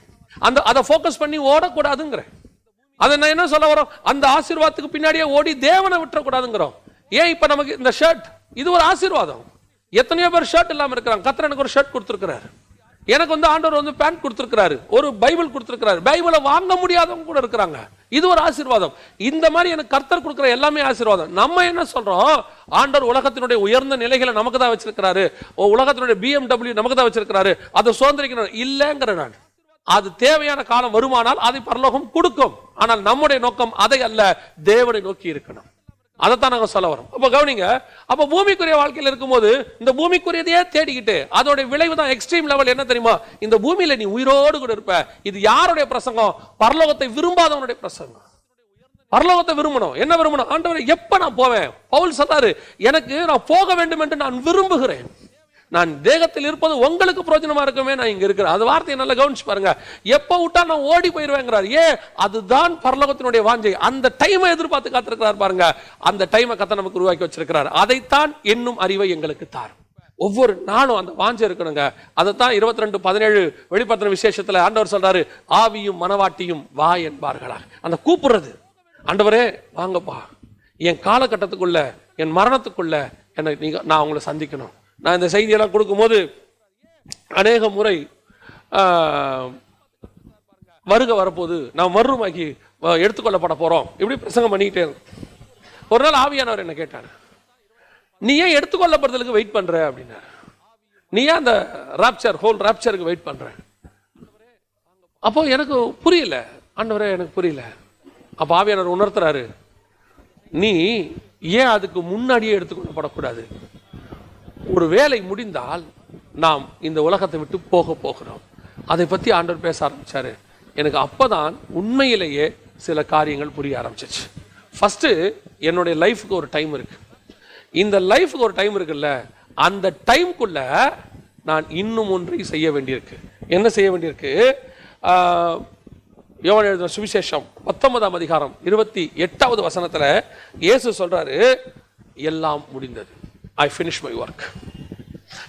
அதை போக்கஸ் பண்ணி ஓடக்கூடாதுங்கிறேன். அதை நான் என்ன சொல்ல வரோம்? அந்த ஆசீர்வாதத்துக்கு பின்னாடியே ஓடி தேவனை விட்டுறக்கூடாதுங்கிறோம். ஏன் இப்ப நமக்கு இந்த ஷர்ட் இது ஒரு ஆசீர்வாதம். எத்தனையோ பேர் ஷர்ட் இல்லாம இருக்கிறாங்க. கர்த்தர் எனக்கு ஒரு ஷர்ட் கொடுத்திருக்கிறாரு, எனக்கு வந்து ஆண்டவர் வந்து பேண்ட் கொடுத்திருக்கிறாரு, ஒரு பைபிள் கொடுத்திருக்கிறாரு, பைபிளை வாங்க முடியாதவங்க கூட இருக்கிறாங்க. இது ஒரு ஆசீர்வாதம். இந்த மாதிரி எனக்கு கர்த்தர் கொடுக்கிற எல்லாமே ஆசீர்வாதம். நம்ம என்ன சொல்றோம்? ஆண்டவர் உலகத்தினுடைய உயர்ந்த நிலைகளை நமக்கு தான் வச்சிருக்கிறாரு, உலகத்தினுடைய BMW நமக்கு தான் வச்சிருக்கிறாரு, அதை சுதந்திரிக்கணும் இல்லைங்கிற நான். அது தேவையான காலம் வருமானால் அதை பரலோகம் கொடுக்கும். ஆனால் நம்முடைய நோக்கம் அதை அல்ல, தேவனை நோக்கி இருக்கணும். அதைத்தான் நாங்க சொல்ல வரோம். அப்ப கவனிங்க, அப்ப பூமிக்குரிய வாழ்க்கையில் இருக்கும்போது இந்த பூமிக்குரியதையே தேடிக்கிட்டு அதோட விளைவு தான் எக்ஸ்ட்ரீம் லெவல். என்ன தெரியுமா? இந்த பூமியில நீ உயிரோடு கூட இருப்ப. இது யாருடைய பிரசங்கம்? பரலோகத்தை விரும்பாதவனுடைய பிரசங்கம். பரலோகத்தை விரும்பணும். என்ன விரும்பணும்? ஆண்டவரே எப்ப நான் போவேன்? பவுல் சொல்றாரு, எனக்கு நான் போக வேண்டும் என்று நான் விரும்புகிறேன், நான் தேகத்தில் இருப்பது உங்களுக்கு பிரயோஜனமா இருக்குமே, நான் இங்க இருக்கிறேன். அந்த வார்த்தையை நல்லா கவனிச்சு பாருங்க. எப்ப விட்டா நான் ஓடி போயிருவேங்கிறார். ஏன்? அதுதான் பரலோகத்தினுடைய வாஞ்சை. அந்த டைமை எதிர்பார்த்து காத்திருக்கிறார் பாருங்க. அந்த டைமை கர்த்தர் நமக்கு உருவாக்கி வச்சிருக்கிறார். அதைத்தான் என்னும் அறிவை எங்களுக்கு தார். ஒவ்வொரு நாளும் அந்த வாஞ்சை இருக்கணுங்க. அதைத்தான் 22:17 வெளிப்படுத்தின விசேஷத்துல ஆண்டவர் சொல்றாரு, ஆவியும் மனவாட்டியும் வா என்பார்களா. அந்த கூப்பிடுறது, ஆண்டவரே வாங்கப்பா, என் காலகட்டத்துக்குள்ள, என் மரணத்துக்குள்ள நான் உங்களை சந்திக்கணும். நான் இந்த செய்தியெல்லாம் கொடுக்கும்போது அநேக முறை வருகை வரப்போது, நான் மறுமைக்கு எடுத்துக்கொள்ளப்பட போறோம், இப்படி பிரசங்கம் பண்ணிக்கிட்டே இருக்கும். ஒரு நாள் ஆவியானவர் என்ன கேட்டார், நீ ஏன் எடுத்துக்கொள்ளப்படுறதுக்கு வெயிட் பண்ற அப்படின்னா, நீ ஏன் அந்த ஹோல் ராப்சருக்கு வெயிட் பண்ற? அப்போ எனக்கு புரியல, ஆண்டவரே எனக்கு புரியல. அப்போ ஆவியானவர் உணர்த்துறாரு, நீ ஏன் அதுக்கு முன்னாடியே எடுத்துக்கொள்ளப்படக்கூடாது? ஒரு வேலை முடிந்தால் நாம் இந்த உலகத்தை விட்டு போகிறோம். அதை பற்றி ஆண்டவர் பேச ஆரம்பிச்சாரு. எனக்கு அப்பதான் உண்மையிலேயே சில காரியங்கள் புரிய ஆரம்பிச்சிச்சு. ஃபர்ஸ்ட், என்னுடைய லைஃபுக்கு ஒரு டைம் இருக்கு. இந்த லைஃபுக்கு ஒரு டைம் இருக்குல்ல, அந்த டைம்குள்ள நான் இன்னும் ஒன்றை செய்ய வேண்டியிருக்கு. என்ன செய்ய வேண்டியிருக்கு? யோவான் எழுதின சுவிசேஷம் 19ஆம் அதிகாரம் 28வது வசனத்துல இயேசு சொல்றாரு, எல்லாம் முடிந்தது, ஐ ஃபினிஷ் மை ஒர்க்.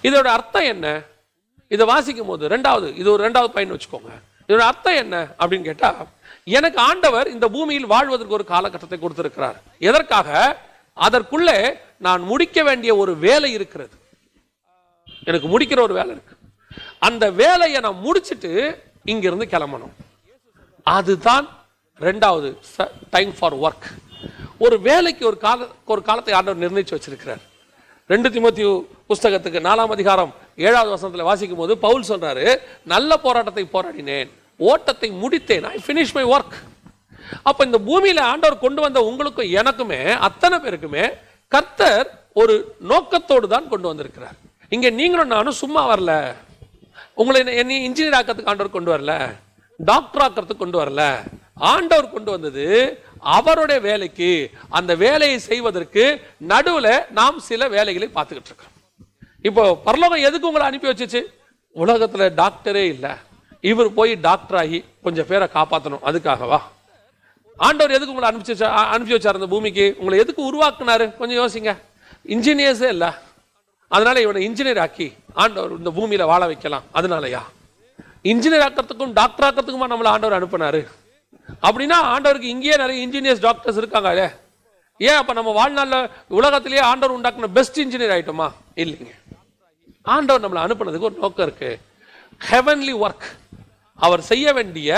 இதோட அர்த்தம் என்ன? இதை வாசிக்கும் போது இது ஒரு ரெண்டாவது பாயிண்ட் வச்சுக்கோங்க. இதோட அர்த்தம் என்ன அப்படின்னு கேட்டா, எனக்கு ஆண்டவர் இந்த பூமியில் வாழ்வதற்கு ஒரு காலகட்டத்தை கொடுத்திருக்கிறார். எதற்காக? அதற்குள்ளே நான் முடிக்க வேண்டிய ஒரு வேலை இருக்கிறது. எனக்கு முடிக்கிற ஒரு வேலை இருக்கு. அந்த வேலையை நான் முடிச்சிட்டு இங்கிருந்து கிளம்பணும். அதுதான் ரெண்டாவது டைம் ஃபார் ஒர்க். ஒரு வேலைக்கு ஒரு காலத்தை ஆண்டவர் நிர்ணயிச்சு வச்சிருக்கிறார். 2 தீமோத்தேயு புஸ்தகத்துக்கு 4ஆம் அதிகாரம் 7வது வசனத்துல வாசிக்கும் போது பவுல் சொல்றாரு, நல்ல போராட்டத்தை போராடினேன், ஓட்டத்தை முடித்தேன், ஐ ஃபினிஷ் மை ஒர்க். அப்ப இந்த பூமியில ஆண்டவர் கொண்டு வந்த உங்களுக்கும் எனக்குமே, அத்தனை பேருக்குமே கர்த்தர் ஒரு நோக்கத்தோடு தான் கொண்டு வந்திருக்கிறார். இங்க நீங்களும் நானும் சும்மா வரல. உங்களை என்ன இன்ஜினியர் ஆக்கிறதுக்கு ஆண்டவர் கொண்டு வரல, டாக்டர் ஆக்கிறதுக்கு கொண்டு வரல. ஆண்டவர் கொண்டு வந்தது அவருடைய வேலைக்கு. அந்த வேலையை செய்வதற்கு நடுவுல நாம் சில வேலைகளை பார்த்துக்கிட்டு இருக்கோம். இப்போ பரலோகம் எதுக்கு உங்களை அனுப்பி வச்சுச்சு? உலகத்துல டாக்டரே இல்ல, இவர் போய் டாக்டர் ஆகி கொஞ்சம் பேரை காப்பாற்றணும், அதுக்காகவா? ஆண்டவர் எதுக்கு உங்களை அனுப்பிச்சு வச்சார் இந்த பூமிக்கு? உங்களை எதுக்கு உருவாக்குனாரு? கொஞ்சம் யோசிங்க. இன்ஜினியர்ஸே இல்ல, அதனால இவனை இன்ஜினியர் ஆக்கி ஆண்டவர் இந்த பூமியில வாழ வைக்கலாம். அதனாலயா? இன்ஜினியர் ஆக்கிறதுக்கும் டாக்டர் ஆக்கிறதுக்குமா நம்மளை ஆண்டவர் அனுப்பினாரு? அப்படின்னா ஆண்டவருக்கு இங்கேயே நிறைய இன்ஜினியர்ஸ், டாக்டர்ஸ் இருக்காங்க. ஏன் அப்ப நம்ம வாழ்நாள்ல உலகத்திலேயே ஆண்டவர் உண்டாக்குன பெஸ்ட் இன்ஜினியர் ஆயிட்டோமா? இல்லைங்க. ஆண்டவர் நம்மளை அனுப்புனதுக்கு ஒரு நோக்கம் இருக்கு. ஹெவன்லி ஒர்க், அவர் செய்ய வேண்டிய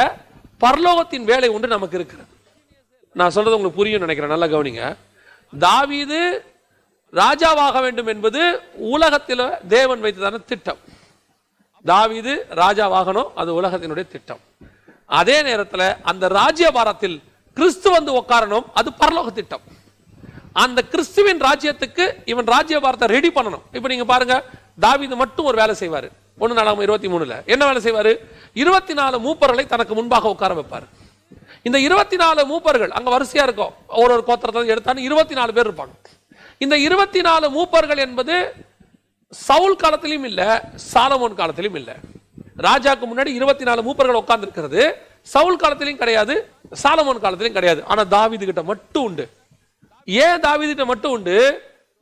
பரலோகத்தின் வேலை ஒன்று நமக்கு இருக்கிறது. நான் சொல்றது உங்களுக்கு புரியும் நினைக்கிறேன், நல்லா கவனிங்க. தாவீது ராஜாவாக வேண்டும் என்பது உலகத்தில் தேவன் வைத்ததான திட்டம். தாவீது ராஜாவாகணும், அது உலகத்தினுடைய திட்டம். அதே நேரத்தில் அந்த ராஜ்யபாரத்தில் கிறிஸ்து வந்து உட்காரணும், அது பரலோக திட்டம். அந்த கிறிஸ்துவின் ராஜ்யத்துக்கு இவன் ராஜ்யபாரத்தை ரெடி பண்ணணும். இப்ப நீங்க பாருங்க, தாவீது மட்டும் ஒரு வேலை செய்வாரு. 1 நாளாகமம் 23 என்ன வேலை செய்வாரு? 24 மூப்பர்களை தனக்கு முன்பாக உட்கார வைப்பார். இந்த 24 மூப்பர்கள் அங்க வரிசையா இருக்கும், ஒரு கோத்திரத்தை எடுத்தாலும் 24 பேர் இருப்பாங்க. இந்த 24 மூப்பர்கள் என்பது சவுல் காலத்திலும் இல்ல, சாலமோன் காலத்திலும் இல்ல. ராஜாக்கு முன்னாடி 24 மூப்பர்கள் உட்கார்ந்து இருக்கிறது சவுல் காலத்திலும் கிடையாது, சாலமோன் காலத்திலும் கிடையாது. ஆனா தாவீது கிட்ட மட்டும் உண்டு. ஏன் தாவீது கிட்ட மட்டும் உண்டு?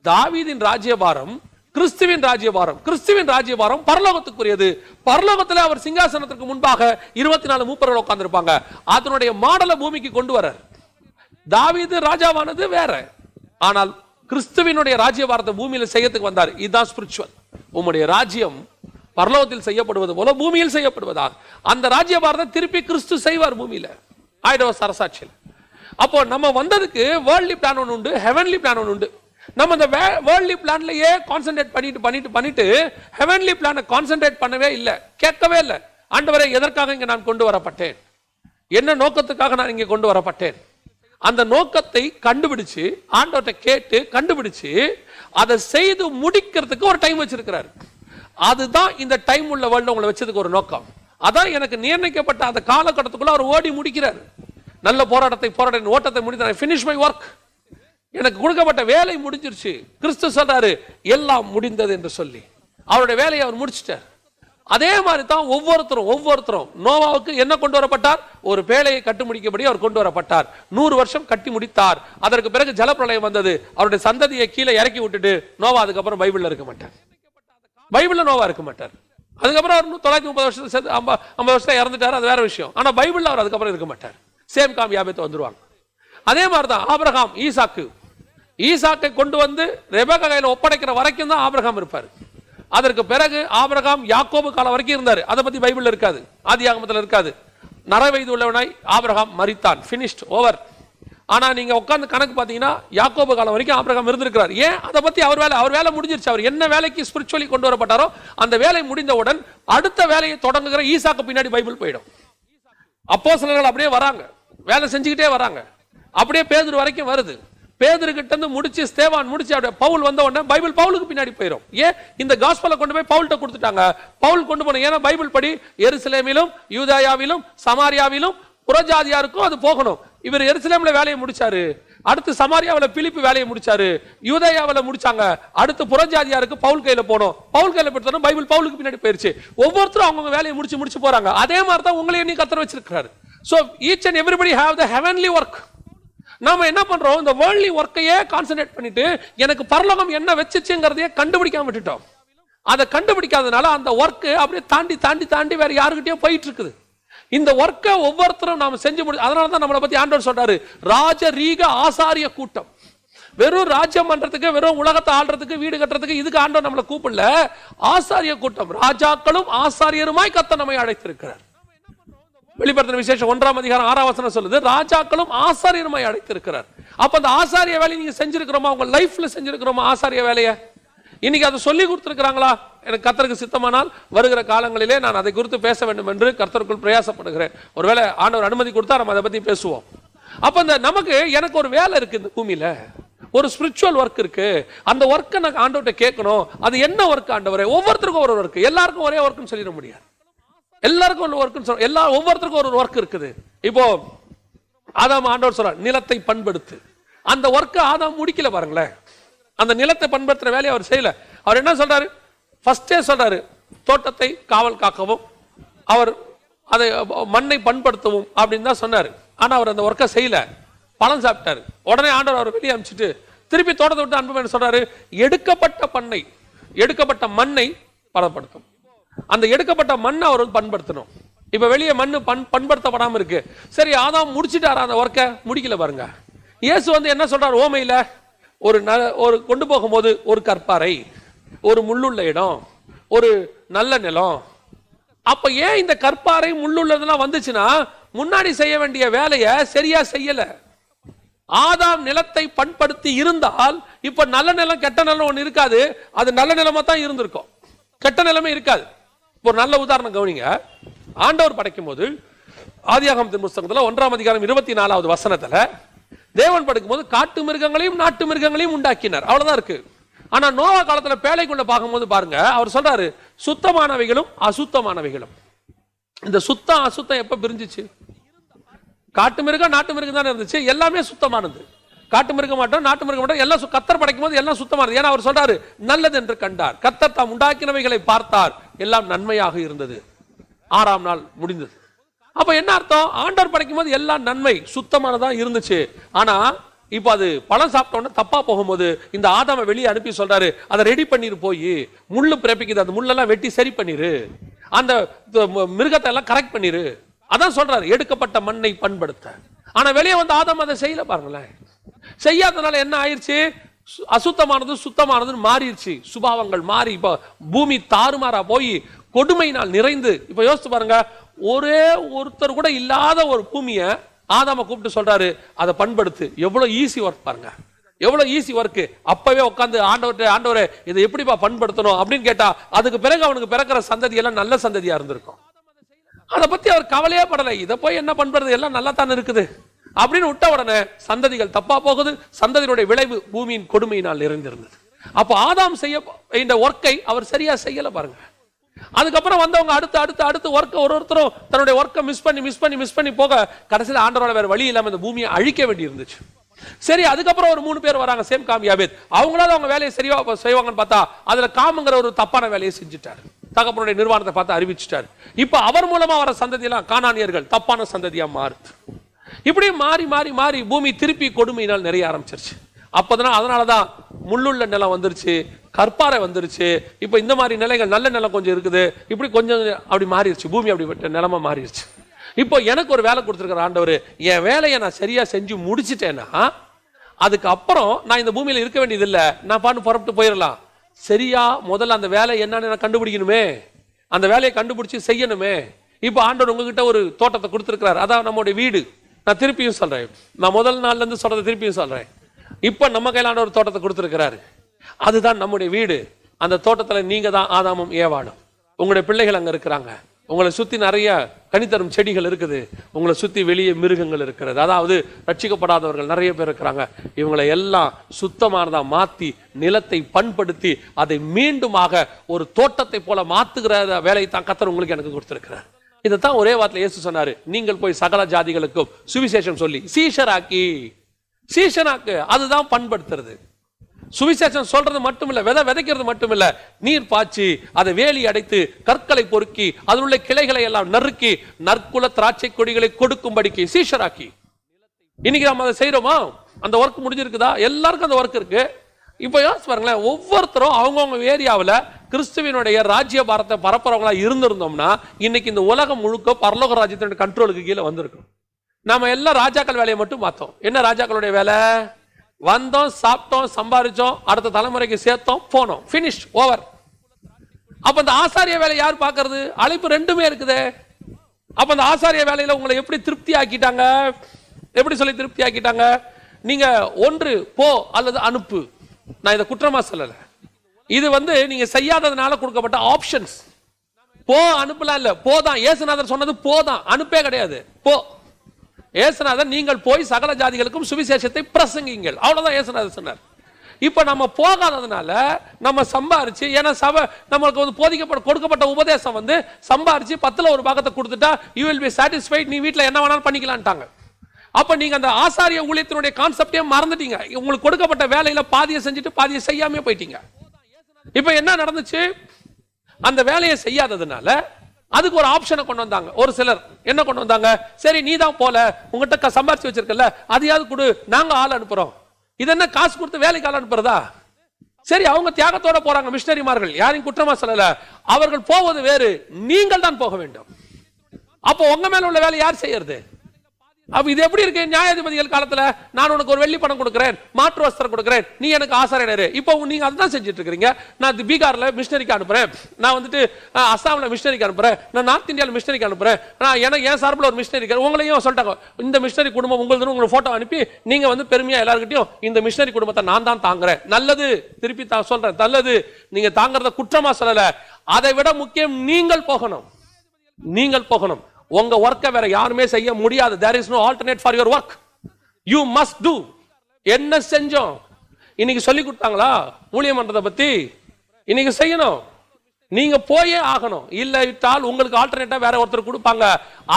தாவீதின் ராஜ்யபாரம் கிறிஸ்துவின் ராஜ்யபாரம். கிறிஸ்துவின் ராஜ்யபாரம் பரலோகத்துக்குரியது. பரலோகத்தில் அவர் சிங்காசனத்திற்கு முன்பாக 24 மூப்பர்கள் உட்கார்ந்து இருப்பாங்க. அதனுடைய மாடலை பூமிக்கு கொண்டு வர தாவீது ராஜாவானது வேற, ஆனால் கிறிஸ்துவினுடைய ராஜ்யபாரத்தை பூமியில செய்யறதுக்கு வந்தார். இதுதான் ஸ்பிரிச்சுவல். உம்முடைய ராஜ்யம் பரலோகத்தில் செய்யப்படுவது போல பூமியில் செய்யப்படுவதாக அந்த ராஜ்யபாரத்தை திருப்பி கிறிஸ்து செய்வார் பூமியில, ஆயிரம் அரசாட்சியில். அப்போ நம்ம வந்ததுக்கு வேர்ல்ட்லி பிளான் ஒன்று உண்டு, ஹெவன்லி பிளான் ஒன்று உண்டு. நம்ம இந்த வேர்ல்ட்லி பிளான்லயே கான்சென்ட்ரேட் பண்ணிட்டு ஹெவன்லி பிளானை கான்சென்ட்ரேட் பண்ணவே இல்லை, கேட்கவே இல்லை. ஆண்டவரே, எதற்காக இங்க நான் கொண்டு வரப்பட்டேன்? என்ன நோக்கத்துக்காக நான் இங்க கொண்டு வரப்பட்டேன்? அந்த நோக்கத்தை கண்டுபிடிச்சு ஆண்டவர்கிட்ட கேட்டு கண்டுபிடிச்சு அதை செய்து முடிக்கிறதுக்கு ஒரு டைம் வச்சிருக்கிறார். அதுதான் இந்த டைம் உள்ள வேர்ல்ட் உங்களை வச்சதுக்கு ஒரு நோக்கம். அதான் எனக்கு நிர்ணயிக்கப்பட்ட அந்த காலகட்டத்துக்குள்ள அவர் ஓடி முடிக்கிறார். நல்ல போராட்டத்தை போராட ஓட்டத்தை முடித்தார். Finish my work. எனக்கு கொடுக்கப்பட்ட வேலை முடிஞ்சிருச்சு. கிறிஸ்து சொல்றாரு எல்லாம் முடிந்தது என்று சொல்லி அவருடைய வேலையை அவர் முடிச்சிட்டார். அதே மாதிரி தான் ஒவ்வொருத்தரும் நோவாவுக்கு என்ன கொண்டு வரப்பட்டார்? ஒரு பேழையை கட்டி முடிக்கபடி அவர் கொண்டு வரப்பட்டார். 100 வருஷம் கட்டி முடித்தார். அதற்கு பிறகு ஜலப்பிரளயம் வந்தது. அவருடைய சந்ததியை கீழே இறக்கி விட்டுட்டு நோவா அதுக்கப்புறம் பைபிள்ல இருக்க மாட்டார். பைபிள்ல நோவா இருக்க மாட்டார். அதுக்கப்புறம் அவர் 930 வருஷத்துல 50 வருஷத்துல இறந்துட்டார், அது வேற விஷயம். ஆனா பைபிள்ல அவர் அதுக்கப்புறம் இருக்க மாட்டார். சேம் காம் யாபேத் வந்துருவாங்க. அதே மாதிரிதான் ஆபிரகாம் ஈசாக்கை கொண்டு வந்து ரெபெக்கா கையில ஒப்படைக்கிற வரைக்கும் தான் ஆபிரகாம் இருப்பார். அதற்கு பிறகு ஆபிரகாம் யாக்கோபு காலம் வரைக்கும் இருந்தார். அதை பத்தி பைபிள்ல இருக்காது, ஆதியாகமத்தில் இருக்காது. நரை வயது உள்ளவனாய் ஆபிரகாம் மரித்தான், ஃபினிஷ்ட், ஓவர். ஆனா நீங்க உட்கார்ந்து கணக்கு பாத்தீங்கன்னா யாக்கோபு காலம் வரைக்கும் ஆபிரகாம் இருந்திருக்கிறார். ஏன்? அதை பத்தி அவர் வேலை முடிஞ்சிருச்சு. அவர் என்ன வேலைக்கு ஸ்பிரிச்சுவலி கொண்டு வரப்பட்டாரோ அந்த வேலை முடிந்தவுடன் அடுத்த வேலையை தொடங்குகிற ஈசாக்கு பின்னாடி பைபிள் போயிடும். அப்போஸ்தலர்கள் அப்படியே வராங்க, வேலை செஞ்சுக்கிட்டே வராங்க. அப்படியே பேதுரு வரைக்கும் வருது. பேதுரு கிட்ட இருந்து முடிச்சு ஸ்தேவான் முடிச்சு அப்படியே பவுல் வந்த உடனே பைபிள் பவுலுக்கு பின்னாடி போயிடும். ஏன்? இந்த காஸ்பலை கொண்டு போய் பவுல்கிட்ட கொடுத்துட்டாங்க. பவுல் கொண்டு போன, ஏன்னா பைபிள் படி எருசலேமிலும் யூதாயாவிலும் சமாரியாவிலும் புறஜாதியாருக்கும் அது போகணும். இவர் எருசலேம்ல வேலையை முடிச்சாரு, அடுத்து சமாரியாவில பிலிப்பு வேலையை முடிச்சாரு, யூதாயாவில முடிச்சாங்க, அடுத்து புறஜாதியாருக்கு பவுல் கையில போனோம். பவுல் கையில போயிட்டோம், பைபிள் பவுலுக்கு பின்னாடி போயிருச்சு. ஒவ்வொருத்தரும் அவங்க வேலையை முடிச்சு போறாங்க. அதே மாதிரி தான் உங்களையும் நீ கர்த்தர் வச்சிருக்காரு. So each and everybody have the heavenly work. நாம என்ன பண்றோம்? இந்த வேர்ல்ட்லி ஒர்க்கையே கான்சென்ட்ரேட் பண்ணிட்டு எனக்கு பரலோகம் என்ன வச்சுச்சுங்கிறதையே கண்டுபிடிக்காம விட்டுட்டோம். அதை கண்டுபிடிக்காதனால அந்த ஒர்க் அப்படியே தாண்டி தாண்டி தாண்டி வேற யாருக்கிட்டயோ போயிட்டு இருக்குது. இந்த ஒர்க்கை ஒவ்வொருத்தரும் நாம செஞ்சு முடிச்சு. அதனால தான் நம்மளை பத்தி ஆண்டவர் சொல்றாரு, ராஜரீக ஆசாரிய கூட்டம். வெறும் ராஜ்யம் பண்றதுக்கு, வெறும் உலகத்தை ஆள்றதுக்கு, வீடு கட்டுறதுக்கு இதுக்கு ஆண்டவர் நம்மளை கூப்பிடல. ஆசாரிய கூட்டம், ராஜாக்களும் ஆசாரியருமாய் கர்த்தர் நம்மை அழைத்திருக்கிறார். வெளிப்படுத்தின விசேஷம் 1ஆம் அதிகாரம் 6ஆம் வசனம் சொல்லுது, ராஜாக்களும் ஆசாரியருமாய் அழைத்திருக்கிறார். அப்ப அந்த ஆசாரிய வேலையை நீங்க செஞ்சிருக்கிறோமா? உங்க லைஃப்ல செஞ்சிருக்கிறோமா ஆசாரிய வேலையை? இன்னைக்கு அதை சொல்லி கொடுத்திருக்கிறாங்களா? எனக்கு கர்த்தருக்கு சித்தமானால் வருகிற காலங்களிலே நான் அதை குறித்து பேச வேண்டும் என்று கர்த்தருக்குள் பிரயாசப்படுகிறேன். ஒருவேளை ஆண்டவர் அனுமதி கொடுத்தா நம்ம அதை பத்தி பேசுவோம். அப்ப இந்த நமக்கு எனக்கு ஒரு வேலை இருக்கு, இந்த பூமியில ஒரு ஸ்பிரிச்சுவல் ஒர்க் இருக்கு. அந்த ஒர்க்கை நான் ஆண்டவர்கிட்ட கேட்கணும். அது என்ன ஒர்க் ஆண்டவரே? ஒவ்வொருத்தருக்கும் ஒரு ஒர்க், எல்லாருக்கும் ஒரே ஒர்க்னு சொல்லிட முடியாது. எல்லாருக்கும் ஒரு ஒர்க், ஒவ்வொருத்தருக்கும் ஒரு ஒர்க் இருக்குது. இப்போ ஆதாம் ஆண்டவர் சொல்றார், நிலத்தை பண்படுத்து. அந்த ஒர்க்கை ஆதாம் முடிக்கல பாருங்களேன். அந்த நிலத்தை பண்படுத்துற வேலையை அவர் செய்யல. அவர் என்ன சொல்றாரு? ஃபர்ஸ்டே சொல்றாரு, தோட்டத்தை காவல் காக்கவும் அவர் அதை மண்ணை பண்படுத்தவும் அப்படின்னு தான் சொன்னாரு. ஆனா அவர் அந்த ஒர்க்கை செய்யல, பழம் சாப்பிட்டாரு. உடனே ஆண்டவர் அவர் வெளியே அனுப்பிச்சிட்டு திருப்பி தோட்டத்தை விட்டு அனுப்ப சொல்றாரு, எடுக்கப்பட்ட மண்ணை பதப்படுத்தும். அந்த எடுக்கப்பட்ட மண்ணை அவர் பண்படுத்தணும். இப்ப வெளியே மண்ணு பண்படுத்தப்படாம இருக்கு. சரி, ஆதாம் முடிச்சிட்டாரா அந்த ஒர்க்கை? முடிக்கல பாருங்க. இயேசு என்ன சொல்றாரு? ஓமையில ஒரு கொண்டு போகும்போது ஒரு கற்பாறை, ஒரு முள்ளுள்ள இடம், ஒரு நல்ல நிலம். அப்ப ஏன் இந்த கற்பாறை முள்ளுள்ளதெல்லாம் வந்துச்சுன்னா, முன்னாடி செய்ய வேண்டிய வேலையை சரியா செய்யல. ஆதாம் நிலத்தை பண்படுத்தி இருந்தால் இப்ப நல்ல நிலம் கெட்ட நிலம் ஒண்ணு இருக்காது. அது நல்ல நிலமா தான் இருந்திருக்கும், கெட்ட நிலமே இருக்காது. ஒரு நல்ல உதாரணம் கவனிங்க. ஆண்டவர் படைக்கும் போது ஆதியாகமத்தின் புத்தகத்துல 1ஆம் அதிகாரம் 24வது வசனத்துல தேவன் படைக்கும் போது காட்டு மிருகங்களையும் நாட்டு மிருகங்களையும் உண்டாக்கினார். அவ்வளவுதான் இருக்கு. ஆனா நோவா காலத்துல பேழைக்குள்ள பார்க்கும்போது பாருங்க, அவர் சொல்றாரு சுத்தமானவைகளும் அசுத்தமானவைகளும். இந்த சுத்தம் அசுத்தம் எப்ப பிரிஞ்சிச்சு? காட்டு மிருகம் நாட்டு மிருகம் தான் இருந்துச்சு, எல்லாமே சுத்தமானது. காட்டு மிருகம் மாட்டோம், நாட்டு மிருகம் மாட்டோம், எல்லாம் கர்த்தர் படைக்கும் போது எல்லாம் சுத்தமானது. ஏன்னா அவர் சொல்றாரு, நல்லது என்று கண்டார், கர்த்தர் தாம் உண்டாக்கினவைகளை பார்த்தார், எல்லாம் நன்மையாக இருந்தது, 6ஆம் நாள் முடிந்தது. அப்ப என்ன அர்த்தம்? ஆண்டவர் படைக்கும் போது எல்லாம் நன்மை சுத்தமானதா இருந்துச்சு. ஆனா இப்ப அது பழம் சாப்பிட்டோன்னு தப்பா போகும்போது இந்த ஆதாமை வெளியே அனுப்பி சொல்றாரு, அதை ரெடி பண்ணிரு, போய் முள்ளு பிறப்பிக்குது, அந்த முள்ளெல்லாம் வெட்டி சரி பண்ணிரு, அந்த மிருகத்தை எல்லாம் கரெக்ட் பண்ணிரு. அதான் சொல்றாரு, எடுக்கப்பட்ட மண்ணை பண்படுத்த. ஆனா வெளியே வந்து ஆதாம் அதை செய்யல பாருங்களேன். செய்யாதனால என்ன ஆயிடுச்சு? அசுத்தமானது சுத்தமானதுன்னு மாறிடுச்சு. சுபாவங்கள் மாறி இப்ப பூமி தாறுமாறா போய் கொடுமையினால் நிறைந்து, இப்ப யோசிச்சு பாருங்க, ஒரே ஒருத்தர் கூட இல்லாத ஒரு பூமியை ஆதாம கூப்பிட்டு சொல்றாரு, அதை பண்படுத்து. எவ்வளவு ஈஸி ஒர்க் பாருங்க, எவ்வளவு ஈஸி ஒர்க். அப்பவே உட்காந்து ஆண்டவரே இதை எப்படிப்பா பண்படுத்தணும் அப்படின்னு கேட்டா, அதுக்கு பிறகு அவனுக்கு பிறக்கிற சந்ததி எல்லாம் நல்ல சந்ததியா இருந்திருக்கும். அதை பத்தி அவர் கவலையே படலை. இதை போய் என்ன பண்றது, எல்லாம் நல்லா தானே இருக்குது அப்படின்னு விட்ட உடனே சந்ததிகள் தப்பா போகுது. சந்ததியினுடைய விளைவு பூமியின் கொடுமையினால் நிறைந்திருந்தது. அப்ப ஆதாம் செய்ய இந்த ஒர்க்கை அவர் சரியா செய்யல பாருங்க. அதுக்கப்புறம் வந்தவங்க அடுத்து ஒர்க்கை ஒருத்தரும் தன்னுடைய ஒர்க்கை மிஸ் பண்ணி போக கடைசியில் ஆண்டவரோட வேற வழி இல்லாம இந்த பூமியை அழிக்க வேண்டி இருந்துச்சு. சரி, அதுக்கப்புறம் ஒரு 3 பேர் வராங்க, சேம் காம் யாபேத். அவங்களால அவங்க வேலையை சரியா செய்வாங்கன்னு பார்த்தா அதுல காமுங்கிற ஒரு தப்பான வேலையை செஞ்சுட்டாரு. தகப்பனுடைய நிர்வாணத்தை பார்த்து அறிவிச்சுட்டாரு. இப்ப அவர் மூலமா வர சந்ததி எல்லாம் கானானியர்கள் தப்பான சந்ததியா மாறுது. இப்படி மாறி பூமி திருப்பி கொடுமையினால் நிறைய ஆரம்பிச்சிருச்சு. அதனாலதான் முள்ளுள்ள நிலம் வந்துருச்சு, கற்பாறை வந்துருச்சு. இப்போ இந்த மாதிரி நிலைகள், நல்ல நிலம் கொஞ்சம் இருக்குது, இப்படி கொஞ்சம் அப்படி மாறிடுச்சு, பூமி அப்படி நிலமா மாறிடுச்சு. இப்போ எனக்கு ஒரு வேலை கொடுத்துருக்கிற ஆண்டவர், என் வேலையை நான் சரியா செஞ்சு முடிச்சிட்டேன்னா அதுக்கப்புறம் நான் இந்த பூமியில இருக்க வேண்டியது இல்லை, நான் பாட்டு புறப்பட்டு போயிடலாம். சரியா முதல்ல அந்த வேலை என்னன்னு நான் கண்டுபிடிக்கணுமே, அந்த வேலையை கண்டுபிடிச்சு செய்யணுமே. இப்போ ஆண்டவர் உங்ககிட்ட ஒரு தோட்டத்தை கொடுத்துருக்கிறார், அதான் நம்மளுடைய வீடு. நான் திருப்பியும் சொல்றேன், நான் முதல் நாள்ல இருந்து சொல்றதை திருப்பியும் சொல்றேன். இப்ப நம்ம கையில ஆண்டவர் ஒரு தோட்டத்தை கொடுத்துருக்கிறாரு, அதுதான் நம்முடைய வீடு. அந்த தோட்டத்துல நீங்க தான் ஆதாமும் ஏவாளும். உங்களுடைய பிள்ளைகள் அங்க இருக்கிறாங்க, உங்களை சுத்தி நிறைய கனித்தரும் செடிகள் இருக்குது, உங்களை சுத்தி வெளியே மிருகங்கள் இருக்கிறது, அதாவது ரட்சிக்கப்படாதவர்கள் நிறைய பேர் இருக்கிறாங்க. இவங்களை எல்லாம் சுத்தமானதா மாத்தி நிலத்தை பண்படுத்தி அதை மீண்டுமாக ஒரு தோட்டத்தை போல மாத்துகிற வேலையை தான் கர்த்தர் உங்களுக்கு எனக்கு கொடுத்திருக்கிறார். இதைத்தான் ஒரே வார்த்தையில இயேசு சொன்னாரு, நீங்கள் போய் சகல ஜாதிகளுக்கும் சுவிசேஷம் சொல்லி சீஷனாக்கு. அதுதான் பண்படுத்துறது. சுவிசேஷம் சொல்றது மட்டும் இல்ல, விதைக்கிறது மட்டும் இல்ல, நீர் பாய்ச்சி அதை வேலி அடைத்து கற்களை பொறுக்கி அதில் உள்ள கிளைகளை எல்லாம் நறுக்கி நற்குல திராட்சை கொடிகளை கொடுக்கும்படிக்கு சீஷராக்கி. இன்னைக்கு நம்ம அதை செய்யறோமா? அந்த ஒர்க் முடிஞ்சிருக்குதா? எல்லாருக்கும் அந்த ஒர்க் இருக்கு. இப்ப யோசிச்சு பாருங்களேன், ஒவ்வொருத்தரும் அவங்கவுங்க ஏரியாவில் கிறிஸ்துவினுடைய ராஜ்ய பாரத்தை பரப்புறவங்களா இருந்திருந்தோம்னா இன்னைக்கு இந்த உலகம் முழுக்க பரலோக ராஜ்யத்தினுடைய கண்ட்ரோலுக்கு கீழே வந்திருக்கும். நாம எல்லாம் ராஜாக்கள் வேலையை மட்டும் பார்த்தோம். என்ன ராஜாக்களுடைய வேலை? வந்தோம், சாப்பிட்டோம், சம்பாதிச்சோம், அடுத்த தலைமுறைக்கு சேர்த்தோம், போனோம், பினிஷ், ஓவர். அப்ப இந்த ஆசாரிய வேலை யார் பார்க்கறது? அழைப்பு ரெண்டுமே இருக்குது. அப்ப அந்த ஆசாரிய வேலையில உங்களை எப்படி திருப்தி ஆக்கிட்டாங்க? எப்படி சொல்லி திருப்தி ஆக்கிட்டாங்க? நீங்க ஒன்று போ அல்லது அனுப்பு. நான் இதை குற்றமா சொல்லல, இது நீங்க செய்யாததுனால கொடுக்கப்பட்ட ஆப்ஷன்ஸ். போ அனுப்பலாம் இல்ல, போதான். இயேசுநாதர் சொன்னது போதான், அனுப்பே கிடையாது. போ. இயேசுநாதர் நீங்கள் போய் சகல ஜாதிகளுக்கும் சுவிசேஷத்தை பிரசங்கிங்கள், அவ்வளவுதான் இயேசுநாதர் சொன்னார். இப்ப நம்ம போகாததுனால நம்ம சம்பாரிச்சு, ஏன்னா சபை நம்மளுக்கு கொடுக்கப்பட்ட உபதேசம் சம்பாரிச்சு 10ல் ஒரு பாகத்தை கொடுத்துட்டா you will be satisfied, நீ வீட்டுல என்ன வேணாலும் பண்ணிக்கலான்ட்டாங்க. அப்ப நீங்க அந்த ஆசாரிய ஊழியத்தினுடைய கான்செப்டே மறந்துட்டீங்க. உங்களுக்கு கொடுக்கப்பட்ட வேலையில பாதியை செஞ்சுட்டு பாதியை செய்யாம போயிட்டீங்க. இப்ப என்ன நடந்துச்சு? அந்த வேலையை செய்யாததுனால அதுக்கு ஒரு ஆப்ஷனை கொண்டு வந்தாங்க. ஒரு சிலர் என்ன கொண்டு வந்தாங்க? சரி நீ தான் போல, உங்ககிட்ட சம்பாரிச்சு வச்சிருக்கல, அதையாவது கொடு, நாங்க ஆள் அனுப்புறோம். இது என்ன காசு கொடுத்து வேலைக்கு ஆள் அனுப்புறதா? சரி, அவங்க தியாகத்தோட போறாங்க மிஷனரிமார்கள், யாரையும் குற்றமா சொல்லல. அவர்கள் போவது வேறு, நீங்கள் தான் போக வேண்டும். அப்போ உங்க மேல உள்ள வேலை யார் செய்யறது? அப்ப இது எப்படி இருக்கு? நியாயாதிபதிகள் காலத்துல நான் உனக்கு ஒரு வெள்ளி பணம் கொடுக்கிறேன், மாற்று வஸ்திரம் கொடுக்கிறேன், நீ எனக்கு ஆசாரியர். இப்போ நீங்க அதுதான் செஞ்சுட்டு இருக்கீங்க. நான் பீகார்ல மிஷனரிக்கு அனுப்புறேன், நான் அசாம்ல மிஷனரிக்கு அனுப்புறேன், நான் நார்த் இந்தியாவில் மிஷனரிக்கு அனுப்புறேன், நான் எனக்கு என் சார்பில் ஒரு மிஷனரி. உங்களையும் சொல்லிட்டாங்க, இந்த மிஷனரி குடும்பம் உங்களுக்கு உங்க போட்டோ அனுப்பி நீங்க பெருமையா எல்லாருக்கிட்டையும் இந்த மிஷனரி குடும்பத்தை நான் தான் தாங்குறேன். நல்லது, திருப்பி சொல்றேன், நல்லது. நீங்க தாங்கறத குற்றமா சொல்லல. அதை விட முக்கியம் நீங்கள் போகணும். நீங்கள் போகணும். உங்க ஒர்க்கை வேற யாருமே செய்ய முடியாது. there is no alternate for your work, you must do. என்ன செஞ்சோம்? இன்னைக்கு சொல்லி கொடுத்தாங்களா ஊழியம் பண்றத பத்தி? இன்னைக்கு செய்யணும், நீங்க போயே ஆகணும். இல்ல விட்டால் உங்களுக்கு ஆல்டர்னேட்டா வேற ஒருத்தர் கொடுப்பாங்க.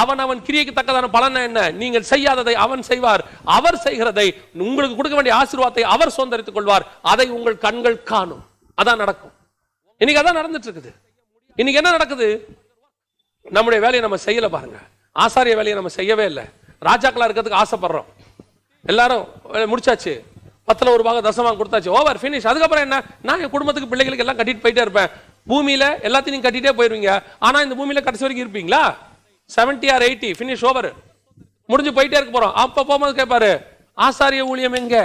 அவன் கிரியைக்கு தக்கதான பலன் என்ன? நீங்கள் செய்யாததை அவன் செய்வார், அவர் செய்கிறதை உங்களுக்கு கொடுக்க வேண்டிய ஆசீர்வாதத்தை அவர் சுதந்தரித்துக் கொள்வார். அதை உங்கள் கண்கள் காணும். அதான் நடக்கும். இன்னைக்கு அதான் நடந்துட்டு இருக்குது. இன்னைக்கு என்ன நடக்குது? நம்முடைய வேலையை நம்ம செய்யல பாருங்க. ஆசாரிய வேலையை நம்ம செய்யவே இல்லை. ராஜாக்களா இருக்கிறதுக்கு ஆசைப்படுறோம். எல்லாரும் முடிச்சாச்சு, 10ல் ஒரு பாகம் தசமாக கொடுத்தாச்சு, ஓவர், பினிஷ். அதுக்கப்புறம் என்ன? நான் என் குடும்பத்துக்கு பிள்ளைகளுக்கு எல்லாம் கட்டிட்டு போயிட்டே இருப்பேன். பூமியில எல்லாத்தையும் கட்டிட்டே போயிருவீங்க. ஆனா இந்த பூமியில கடைசி வரைக்கும் இருப்பீங்களா? 70 or 80 பினிஷ், ஓவர், முடிஞ்சு போயிட்டே இருக்க போறோம். அப்ப போகும்போது கேட்பாரு, ஆசாரிய ஊழியம் எங்க?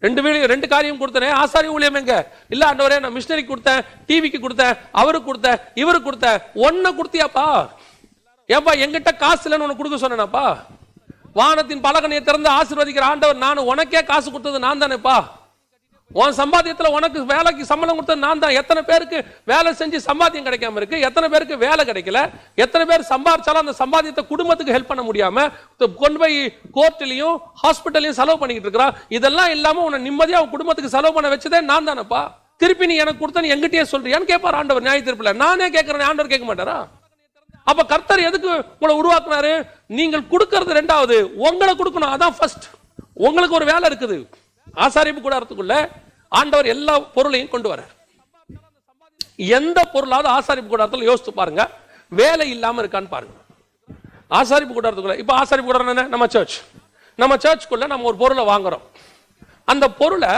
ரெண்டு காரியம் கொடுத்தேன், ஆசாரிய ஊழியம் எங்க? இல்ல ஆண்டவரே, நான் மிஷனரி கொடுத்தேன், டிவிக்கு கொடுத்தேன், அவருக்கு கொடுத்தேன், இவருக்கு கொடுத்தேன். ஒன்ன கொடுத்தியாப்பா? ஏப்பா என்கிட்ட காசு இல்லைன்னு உனக்கு கொடுக்க சொன்னேனாப்பா? வானத்தின் பலகனையை திறந்து ஆசீர்வதிக்கிற ஆண்டவர் நான், உனக்கே காசு கொடுத்தது நான் தானேப்பா. உன் சம்பாத்தியத்துல உனக்கு வேலைக்கு சம்பளம் கொடுத்தது நான் தான். எத்தனை பேருக்கு வேலை செஞ்சு சம்பாத்தியம் கிடைக்காம இருக்கு? எத்தனை பேருக்கு வேலை கிடைக்கல? எத்தனை பேர் சம்பாதிச்சாலும் அந்த சம்பாத்தியத்தை குடும்பத்துக்கு ஹெல்ப் பண்ண முடியாம கொண்டு போய் கோர்ட்லயும் ஹாஸ்பிட்டலையும் செலவு பண்ணிக்கிட்டு இருக்கிறான். இதெல்லாம் இல்லாம உன்னை நிம்மதியா உன் குடும்பத்துக்கு செலவு பண்ண வச்சதே நான் தானேப்பா. திருப்பி நீ எனக்கு கொடுத்த எங்கிட்டே சொல்றியான்னு கேட்பார் ஆண்டவர் நியாய தீர்ப்புல. நானே கேட்கிறேன், ஆண்டவர் கேட்க மாட்டாரா? அப்ப கர்த்தர் எதுக்கு உங்களை உருவாக்குனாரு? நீங்கள் கொடுக்கிறது ரெண்டாவது, உங்களை கொடுக்கணும், அதான் ஃபர்ஸ்ட். உங்களுக்கு ஒரு வேலை இருக்குது. ஆசாரிப்பு கூடாரத்துக்குள்ள ஆண்டவர் எல்லா பொருளையும் கொண்டு வர. எந்த பொருளாவது ஆசாரிப்பு கூடாரத்தில் யோசித்து பாருங்க, வேலை இல்லாம இருக்கான்னு பாருங்க. ஆசாரிப்பு கூடாரத்துக்குள்ள, இப்ப ஆசாரிப்பு கூடாரம் என்ன? நம்ம சர்ச்சுக்குள்ள நம்ம ஒரு பொருளை வாங்குறோம். அந்த பொருளை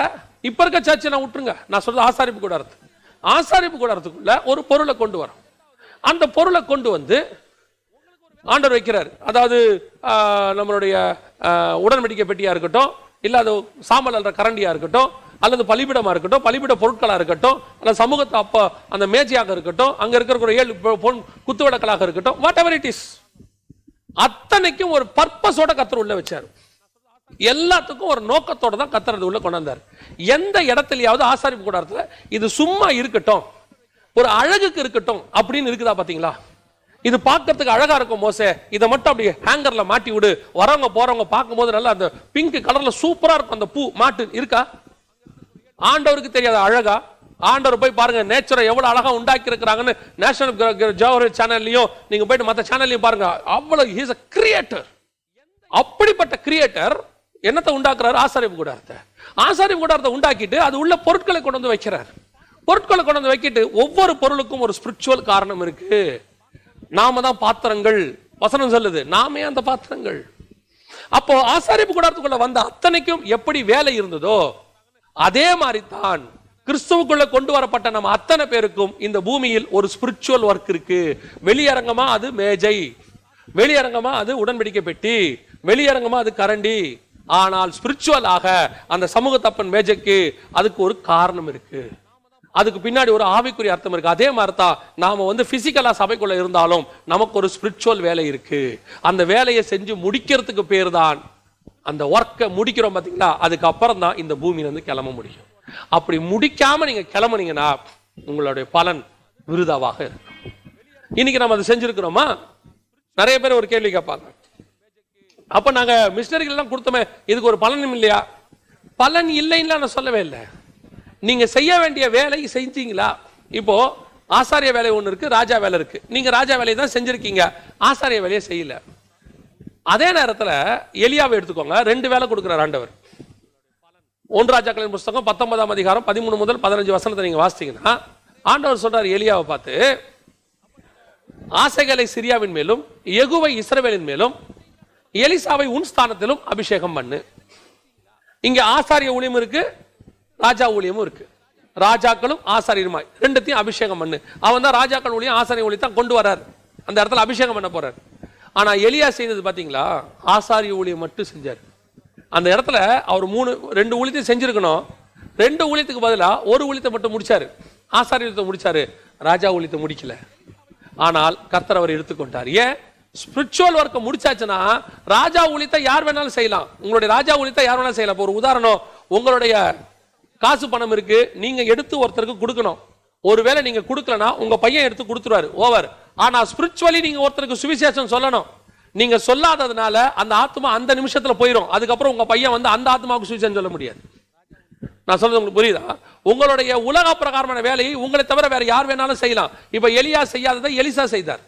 இப்ப இருக்க சர்ச்சை நான் விட்டுருங்க, நான் சொல்றது ஆசாரிப்பு கூடாரத்து. ஆசாரிப்பு கூடாரத்துக்குள்ள ஒரு பொருளை கொண்டு வரோம். அந்த பொருளை கொண்டு வந்து ஆண்டவர் வைக்கிறார். அதாவது நம்மளுடைய உடன்படிக்கை பெட்டியா இருக்கட்டும், இல்ல அது சாம்பல் அல்ற கரண்டியா இருக்கட்டும், அல்லது பலிபிடமா இருக்கட்டும், பலிபிட பொருட்களா இருக்கட்டும், அல்லது சமூகத்தை அப்ப அந்த மேஜையாக இருக்கட்டும், அங்க இருக்கிற 7 பொன் குத்துவிளக்களாக இருக்கட்டும், வாட் எவர் இட் இஸ், அத்தனைக்கும் ஒரு பர்பஸோட கர்த்தர் உள்ள வச்சார். எல்லாத்துக்கும் ஒரு நோக்கத்தோட தான் கர்த்தர் உள்ள கொண்டாந்தார். எந்த இடத்துலயாவது ஆசாரிப்பு கூடாரத்துல இது சும்மா இருக்கட்டும், ஒரு அழகுக்கு இருக்கட்டும் அப்படின்னு இருக்குதா பாத்தீங்களா? இது பார்க்கறதுக்கு அழகா இருக்கும் மோசே, இதை மட்டும் அப்படி ஹேங்கர்ல மாட்டி விடு, வரவங்க போறவங்க பார்க்கும்போது நல்லா அந்த பிங்க் கலர்ல சூப்பரா இருக்கும் அந்த பூ மாட்டு இருக்கா? ஆண்டவருக்கு தெரியாத அழகா? ஆண்டவர் போய் பாருங்க நேச்சரை எவ்வளவு அழகா உண்டாக்கி இருக்கிறாங்கன்னு நேஷனல் ஜியோகிராஃபி சேனல்லையும் நீங்க போயிட்டு மற்ற சேனல்லையும் பாருங்க. அவ்வளவு ஹி இஸ் a கிரியேட்டர். அப்படிப்பட்ட கிரியேட்டர் என்னத்தை உண்டாக்குறாரு? ஆசாரிப்பு கூடாரத்தை. ஆசாரிப்பு கூடாரத்தை உண்டாக்கிட்டு அது உள்ள பொருட்களை கொண்டு வந்து வைக்கிறார். பொருட்களை கொண்டு வந்து வைக்கிட்டு ஒவ்வொரு பொருளுக்கும் ஒரு ஸ்பிரிச்சுவல் காரணம் இருக்கு. நாம தான் பாத்திரங்கள், வசனம் சொல்லுது, நாமே அந்த பாத்திரங்கள். அப்போ ஆசாரிப்பு கூடாரத்துக்குள்ள வந்த அத்தனைக்கும் எப்படி வேலை இருந்ததோ அதே மாதிரி தான் கிறிஸ்துவுக்குள்ள கொண்டு வரப்பட்ட நம்ம அத்தனை பேருக்கும் இந்த பூமியில் ஒரு ஸ்பிரிச்சுவல் ஒர்க் இருக்கு. வெளியரங்கமா அது மேஜை, வெளியரங்கமா அது உடன்படிக்கை பெட்டி, வெளியரங்கமா அது கரண்டி. ஆனால் ஸ்பிரிச்சுவலாக அந்த சமூகத்தப்பன் மேஜைக்கு அதுக்கு ஒரு காரணம் இருக்கு, அதுக்கு பின்னாடி ஒரு ஆவிக்குரிய அர்த்தம் இருக்கு. அதே மாதிரி தான் நாம பிசிக்கலா சபைக்குள்ள இருந்தாலும் நமக்கு ஒரு ஸ்பிரிச்சுவல் வேலை இருக்கு. அந்த வேலையை செஞ்சு முடிக்கிறதுக்கு பேர் தான் அந்த ஒர்க்கை முடிக்கிறோம் பாத்தீங்களா, அதுக்கப்புறம் தான் இந்த பூமியில கிளம்ப முடியும். அப்படி முடிக்காம நீங்க கிளம்புனீங்கன்னா உங்களுடைய பலன் விருதாவாக இருக்கும். இன்னைக்கு நம்ம அதை செஞ்சிருக்கிறோமா? நிறைய பேர் ஒரு கேள்வி கேட்பாங்க, அப்ப நாங்க மிஷனரிகள் எல்லாம் கொடுத்தோமே இதுக்கு ஒரு பலனும் இல்லையா? பலன் இல்லைன்னு நான் சொல்லவே இல்லை. நீங்க செய்ய வேண்டிய வேலை செஞ்சீங்களா? இப்போ ஆசாரிய வேலை ஒண்ணு இருக்கு, ராஜா வேலை இருக்கு. நீங்க ராஜா வேலையை தான் செஞ்சிருக்கீங்க, ஆசாரிய வேலையை செய்யல. அதே நேரத்தில் எலியாவை எடுத்துக்கோங்க, 2 வேலை கொடுக்கிறார் ஆண்டவர். 1 ராஜாக்களின் புஸ்தகம் 19ஆம் அதிகாரம் 13 முதல் 15 வசனத்தை நீங்க வாசித்தீங்கன்னா ஆண்டவர் சொல்றார் எலியாவை பார்த்து, ஆசைகளை சிரியாவின் மேலும் யெகூவை இஸ்ரவேலின் மேலும் எலிசாவை உன் ஸ்தானத்திலும் அபிஷேகம் பண்ணு. இங்க ஆசாரிய ஊழியம் இருக்கு, ராஜா ஊழியமும் இருக்கு. ராஜாக்களும் ஆசாரியருமாய் 2த்தையும் அபிஷேகம் பண்ணு. அவன் தான் ராஜாக்கள் ஊழியம் ஆசாரிய ஊழியத்தை கொண்டு வரார், அந்த இடத்துல அபிஷேகம் பண்ண போறார். ஆனா எலியா செய்தது பாத்தீங்களா, ஆசாரிய ஊழியம் மட்டும் செஞ்சார். அந்த இடத்துல அவர் 2 ஊழியத்தையும் செஞ்சிருக்கணும். 2 ஊழியத்துக்கு பதிலா 1 ஊழியத்தை மட்டும் முடிச்சாரு, ஆசாரியத்தை முடிச்சாரு, ராஜா ஊழியத்தை முடிக்கல. ஆனால் கர்த்தர் அவர் எடுத்துக்கொண்டார். ஏன்? ஸ்பிரிச்சுவல் ஒர்க்கை முடிச்சாச்சுன்னா ராஜா ஊழியத்தை யார் வேணாலும் செய்யலாம். உங்களுடைய ராஜா ஊழியத்தை யார் வேணாலும் செய்யலாம். ஒரு உதாரணம், உங்களுடைய காசு பணம் இருக்கு, நீங்க எடுத்து ஒருத்தருக்கு கொடுக்கணும். ஒருவேளை நீங்க கொடுக்கலனா உங்க பையன் எடுத்து கொடுத்துருவாரு, ஓவர். ஆனா ஸ்பிரிச்சுவலி நீங்க ஒருத்தருக்கு சுவிசேஷம் சொல்லணும். நீங்க சொல்லாததுனால அந்த ஆத்மா அந்த நிமிஷத்துல போயிடும். அதுக்கப்புறம் உங்க பையன் அந்த ஆத்மாவுக்கு சுவிசேஷம் சொல்ல முடியாது. நான் சொல்றது உங்களுக்கு புரியுதா? உங்களுடைய உலக பிரகாரமான வேலையை உங்களை தவிர வேற யார் வேணாலும் செய்யலாம். இப்ப எலியா செய்யாததை எலிசா செய்தார்.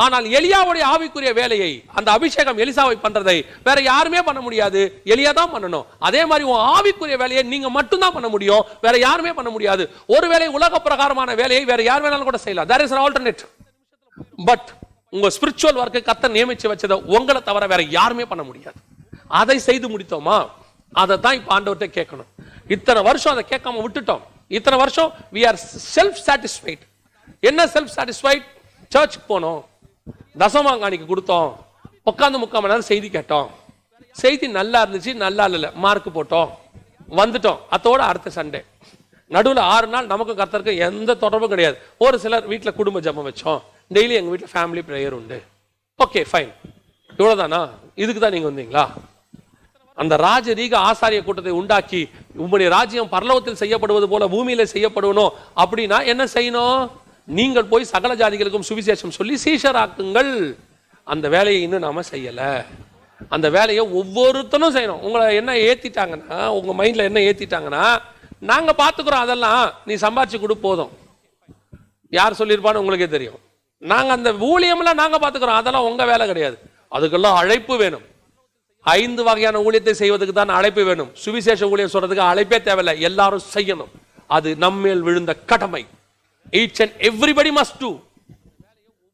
ஆனால் எலியாவுடைய ஆவிக்குரிய வேலையை, அந்த அபிஷேகம் எலிசாவை பண்றதை வேற யாருமே பண்ண முடியாது, எலியா தான் பண்ணணும். அதே மாதிரி உன் ஆவிக்குரிய வேலையை நீங்க மட்டும் தான் பண்ண முடியும், வேற யாருமே பண்ண முடியாது. ஒருவேளை உலக பிரகாரமான வேலையை வேற யார் வேணாலும் கூட செய்யலாம், there is an alternate. But உங்க ஸ்பிரிச்சுவல் ஒர்க்கை கர்த்தர் நியமிச்சு வச்சதை உங்களை தவிர வேற யாருமே பண்ண முடியாது. அதை செய்து முடித்தோமா? அதை தான் இப்ப ஆண்டவர்கிட்ட கேட்கணும். இத்தனை வருஷம் அதை கேட்காம விட்டுட்டோம். இத்தனை வருஷம் we are self satisfied. என்ன செல்ஃப் சாட்டிஸ்ஃபைட்? சர்ச்சுக்கு போனோம், தசமாங்காணிக்கு கொடுத்தோம், உட்காந்து 3/4 மணி நேரம் செய்தி கேட்டோம், செய்தி நல்லா இருந்துச்சு, நல்லா இல்ல மார்க் போட்டோம், வந்துட்டோம். அதோட அடுத்த சண்டே நடுவில் 6 நாள் நமக்கும் கர்த்தருக்கு எந்த தொடர்பும் கிடையாது. ஒரு சிலர் வீட்டில் குடும்ப ஜெபம் வச்சோம், டெய்லி எங்க வீட்டில் ஃபேமிலி பிரேயர் உண்டு. ஓகே ஃபைன், இவ்வளவுதானா? இதுக்கு தான் நீங்க வந்தீங்களா? அந்த ராஜரீக ஆசாரிய கூட்டத்தை உண்டாக்கி உங்களுடைய ராஜ்யம் பரலோகத்தில் செய்யப்படுவது போல பூமியில செய்யப்படணும் அப்படின்னா என்ன செய்யணும்? நீங்கள் போய் சகல ஜாதிகளுக்கும் சுவிசேஷம் சொல்லி சீஷராக்குங்கள். அந்த வேலையை இன்னும் நாம செய்யல. அந்த வேலையை ஒவ்வொருத்தனும் செய்யணும். உங்களை என்ன ஏத்திட்டாங்கன்னா, உங்க மைண்ட்ல என்ன ஏத்திட்டாங்கன்னா, நாங்க பாத்துக்கிறோம், அதெல்லாம் நீ சம்பாதிச்சு கொடு போதும். யார் சொல்லியிருப்பான்னு உங்களுக்கே தெரியும். நாங்க அந்த ஊழியம்லாம் நாங்க பாத்துக்கிறோம், அதெல்லாம் உங்க வேலை கிடையாது. அதுக்கெல்லாம் அழைப்பு வேணும். 5 வகையான ஊழியத்தை செய்வதற்கு தான் அழைப்பு வேணும். சுவிசேஷ ஊழியம் சொல்றதுக்கு அழைப்பே தேவையில்லை, எல்லாரும் செய்யணும். அது நம்மேல் விழுந்த கடமை. Each and everybody must do.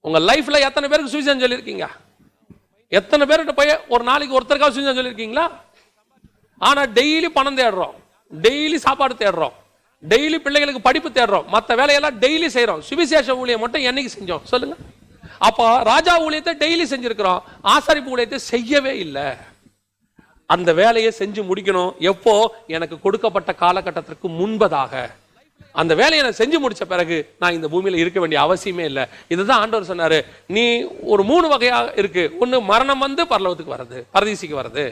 உங்க லைஃப்ல எத்தனை பேருக்கு சுவிசேஷம் சொல்லியிருக்கீங்க? எத்தனை பேர்கிட்ட போய் ஒரு நாளைக்கு ஒருத்தருக்காக சுவிசேஷம் சொல்லியிருக்கீங்களா? ஆனா டெய்லி பணம் தேடுறோம். டெய்லி சாப்பாடு தேடுறோம், டெய்லி பிள்ளைகளுக்கு படிப்பு தேடுறோம், மற்ற வேலையெல்லாம் டெய்லி செய்யறோம். சுவிசேஷ ஊழியம் மட்டும் என்னைக்கு செஞ்சோம் சொல்லுங்க? அப்போ ராஜா ஊழியத்தை டெய்லி செஞ்சிருக்கிறோம், ஆசாரிப்பு ஊழியத்தை செய்யவே இல்லை. அந்த வேலையை செஞ்சு முடிக்கணும். எப்போ? எனக்கு கொடுக்கப்பட்ட காலகட்டத்திற்கு முன்பதாக. அந்த வேலையை நான் செஞ்சு முடிச்ச பிறகு நான் இந்த பூமியில இருக்க வேண்டிய அவசியமே இல்லை. இதுதான் ஆண்டவர் சொன்னாரு. நீ ஒரு 3 வகையா இருக்கு. ஒண்ணு மரணம் வந்து பரலோகத்துக்கு வர்றது, பரதீசிக்கு வர்றது.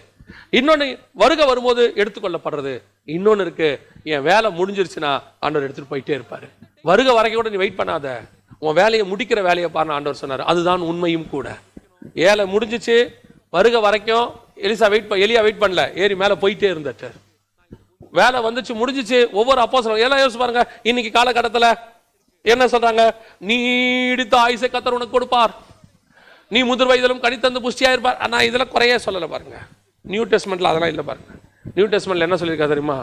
இன்னொன்னு வருகை வரும்போது எடுத்துக்கொள்ளப்படுறது. இன்னொன்னு இருக்கு, என் வேலை முடிஞ்சிருச்சுன்னா ஆண்டவர் எடுத்துட்டு போயிட்டே இருப்பாரு. வருகை வரைக்கும் கூட நீ வெயிட் பண்ணாத, உன் வேலையை முடிக்கிற வேலையை பாருன்னு ஆண்டவர் சொன்னாரு. அதுதான் உண்மையும் கூட. ஏழை முடிஞ்சிச்சு, வருகை வரைக்கும் எலியா வெயிட் பண்ணல, ஏறி மேல போயிட்டே இருந்தாரு. வேலை வந்துச்சு, முடிஞ்சிச்சு. ஒவ்வொரு அப்போஸ்தலரும் எல்லாம் யோசிச்சு பாருங்க. இன்னைக்கு காலகட்டத்துல என்ன சொல்றாங்க? நீடித்த ஆயுசை கர்த்தர் உனக்கு கொடுப்பார், நீ முதிர் வயதிலும் கனித்தந்து புஷ்டியா இருப்பார். ஆனா இதெல்லாம் குறைய சொல்லல பாருங்க. நியூ டெஸ்ட்மெண்ட்ல அதெல்லாம் இல்லை பாருங்க. நியூ டெஸ்ட்மெண்ட்ல என்ன சொல்லியிருக்கா தெரியுமா?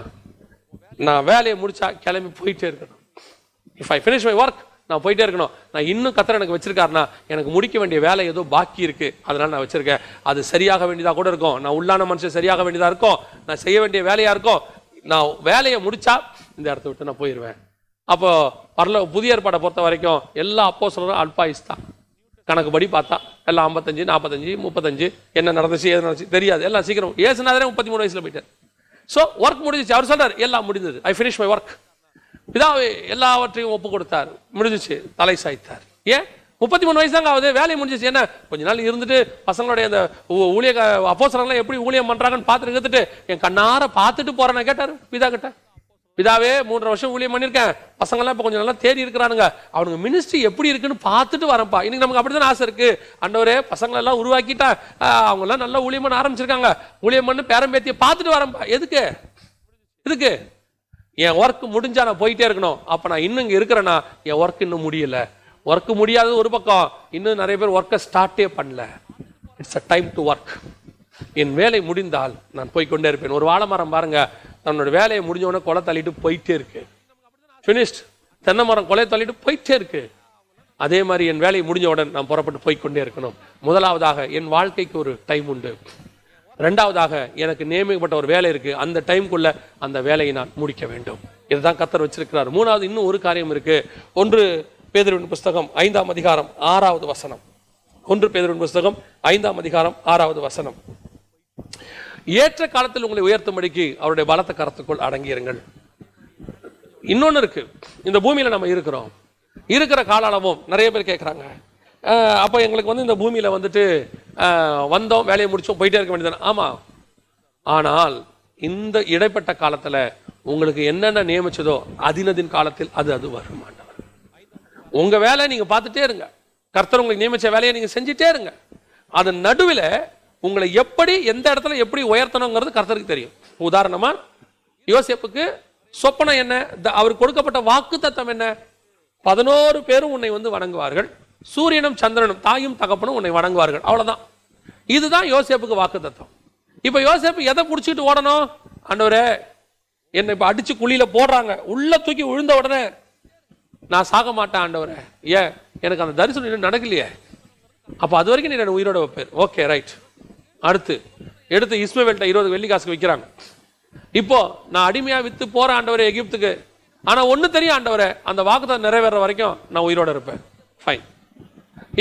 நான் வேலையை முடிச்சா கிளம்பி போயிட்டே இருக்கணும். If I finish my work, நான் போயிட்டே இருக்கணும். நான் இன்னும் கர்த்தர் எனக்கு வச்சிருக்காருன்னா எனக்கு முடிக்க வேண்டிய வேலை ஏதோ பாக்கி இருக்கு, அதனால நான் வச்சிருக்கேன். அது சரியாக வேண்டியதா கூட இருக்கும். நான் உள்ளான மனுஷன் சரியாக வேண்டியதா இருக்கும், நான் செய்ய வேண்டிய வேலையா இருக்கும். நான் வேலையை முடிச்சா இந்த இடத்த விட்டு நான் போயிடுவேன். அப்போ புதிய ஏற்பாடை பொறுத்த வரைக்கும் எல்லா அப்போஸ்தலரும் அல்பாயுஸ் தான். கணக்குப்படி பார்த்தா எல்லாம் 55, 45, 35 என்ன நடந்துச்சு ஏது நடந்துச்சு தெரியாது. எல்லாம் சீக்கிரம் ஏசுனாதே 33 வயசுல போயிட்டார். ஸோ ஒர்க் முடிஞ்சிச்சு. அவர் சொல்றாரு எல்லாம் முடிந்தது, ஐ ஃபினிஷ் மை ஒர்க். பிதாவே எல்லாவற்றையும் ஒப்பு கொடுத்தார், முடிஞ்சிச்சு, தலை சாய்த்தார். ஏன்? 33 வயசு தாங்க ஆகுது, வேலையை முடிஞ்சிச்சு. என்ன கொஞ்ச நாள் இருந்துட்டு பசங்களுடைய அந்த ஊழிய அப்போஸ்தலர்கள் எப்படி ஊழியம் பண்றாங்கன்னு பார்த்துட்டு இருந்துட்டு என் கண்ணார பார்த்துட்டு போறேன்னு கேட்டாரு பிதா கிட்ட. பிதாவே 3 வருஷம் ஊழியம் பண்ணியிருக்கேன், பசங்கள்லாம் இப்போ கொஞ்சம் நல்லா தேடி இருக்கிறானுங்க, அவனுங்க மினிஸ்ட்ரி எப்படி இருக்குன்னு பார்த்துட்டு வரேன்ப்பா. இன்னைக்கு நமக்கு அப்படிதான் ஆசை இருக்கு. ஆண்டவரே பசங்களெல்லாம் உருவாக்கிட்டா, அவங்கெல்லாம் நல்லா ஊழியம் பண்ண ஆரம்பிச்சிருக்காங்க, ஊழியம் பண்ணு பேரம்பேத்தியை பார்த்துட்டு வரேன்ப்பா. எதுக்கு? என் ஒர்க் முடிஞ்சா நான் போயிட்டே இருக்கணும். அப்ப நான் இன்னும் இங்க இருக்கிறேன்னா என் ஒர்க் இன்னும் முடியல. ஒர்க் முடியாதது ஒரு பக்கம், இன்னும் நிறைய பேர் ஒர்க்கை ஸ்டார்ட்டே பண்ணல. It's a time to work. என் வேலை முடிந்தால் நான் போய்கொண்டே இருப்பேன். ஒரு வாழை மரம் பாருங்க, தன்னோட வேலையை முடிஞ்சவொடனே கொலை தள்ளிட்டு போயிட்டே இருக்கு. ஃபினிஷ்ட். தென்னை மரம் கொலை தள்ளிட்டு போயிட்டே இருக்கு. அதே மாதிரி என் வேலையை முடிஞ்சவுடன் நான் புறப்பட்டு போய்கொண்டே இருக்கணும். முதலாவதாக என் வாழ்க்கைக்கு ஒரு டைம் உண்டு. ரெண்டாவதாக எனக்கு நியமிக்கப்பட்ட ஒரு வேலை இருக்கு, அந்த டைமுக்குள்ள அந்த வேலையை நான் முடிக்க வேண்டும். இதுதான் கர்த்தர் வச்சிருக்கிறார். மூணாவது இன்னும் ஒரு காரியம் இருக்கு. 1 பேதுருவின் புஸ்தகம் 5ஆம் அதிகாரம் 6வது வசனம். 1 பேதுருவின் புஸ்தகம் 5ஆம் அதிகாரம் 6வது வசனம். ஏற்ற காலத்தில் உங்களை உயர்த்தும்படிக்கு அவருடைய பலத்த கரத்துக்குள் அடங்கியிருங்கள். இன்னொன்னு இருக்கு, இந்த பூமியில நம்ம இருக்கிற கால அளவும் நிறைய பேர் கேட்கறாங்க, அப்போ எங்களுக்கு இந்த பூமியில வந்தோம், வேலையை முடிச்சோம், போயிட்டே இருக்க வேண்டியது. ஆமா, ஆனால் இந்த இடைப்பட்ட காலத்துல உங்களுக்கு என்னென்ன நியமிச்சதோ அதினதின் காலத்தில் அது வரும். உங்க வேலை நீங்க பார்த்துட்டே இருங்க, கர்த்தர் உங்களுக்கு நியமிச்ச வேலையை நீங்க செஞ்சுட்டே இருங்க. அதன் நடுவில் உங்களை எப்படி எந்த இடத்துல எப்படி உயர்த்தணுங்கிறது கர்த்தருக்கு தெரியும். உதாரணமா யோசேப்புக்கு சொப்பனம் என்ன, அவருக்கு கொடுக்கப்பட்ட வாக்கு தத்தம் என்ன? 11 பேரும் உன்னை வணங்குவார்கள், சூரியனும் சந்திரனும் தாயும் தகப்பனும் உன்னை வணங்குவார்கள். அவ்வளவுதான். இதுதான் யோசேப்புக்கு வாக்கு தத்தம். இப்ப யோசேப்பு எதை புடிச்சிட்டு ஓடணும்? ஆண்டவரே என்னை இப்ப அடிச்சு குழியில போடுறாங்க, உள்ள தூக்கி விழுந்த உடனே நான் சாக மாட்டேன் ஆண்டவரே, ஏன் எனக்கு அந்த தரிசனம் இன்னும் நடக்கலையே, அப்ப அது வரைக்கும் நீ உயிரோட வைப்பேன். Okay right. எடுத்து இஸ்மவேல்ட்ட 20 வெள்ளி காசுக்கு வைக்கிறாங்க. இப்போ நான் அடிமையா வித்து போற ஆண்டவரே எகிப்துக்கு, ஆனா ஒண்ணு தெரியும் ஆண்டவரே, அந்த வாக்குத்தத்தம் நிறைவேற வரைக்கும் நான் உயிரோட இருப்பேன். ஃபைன்.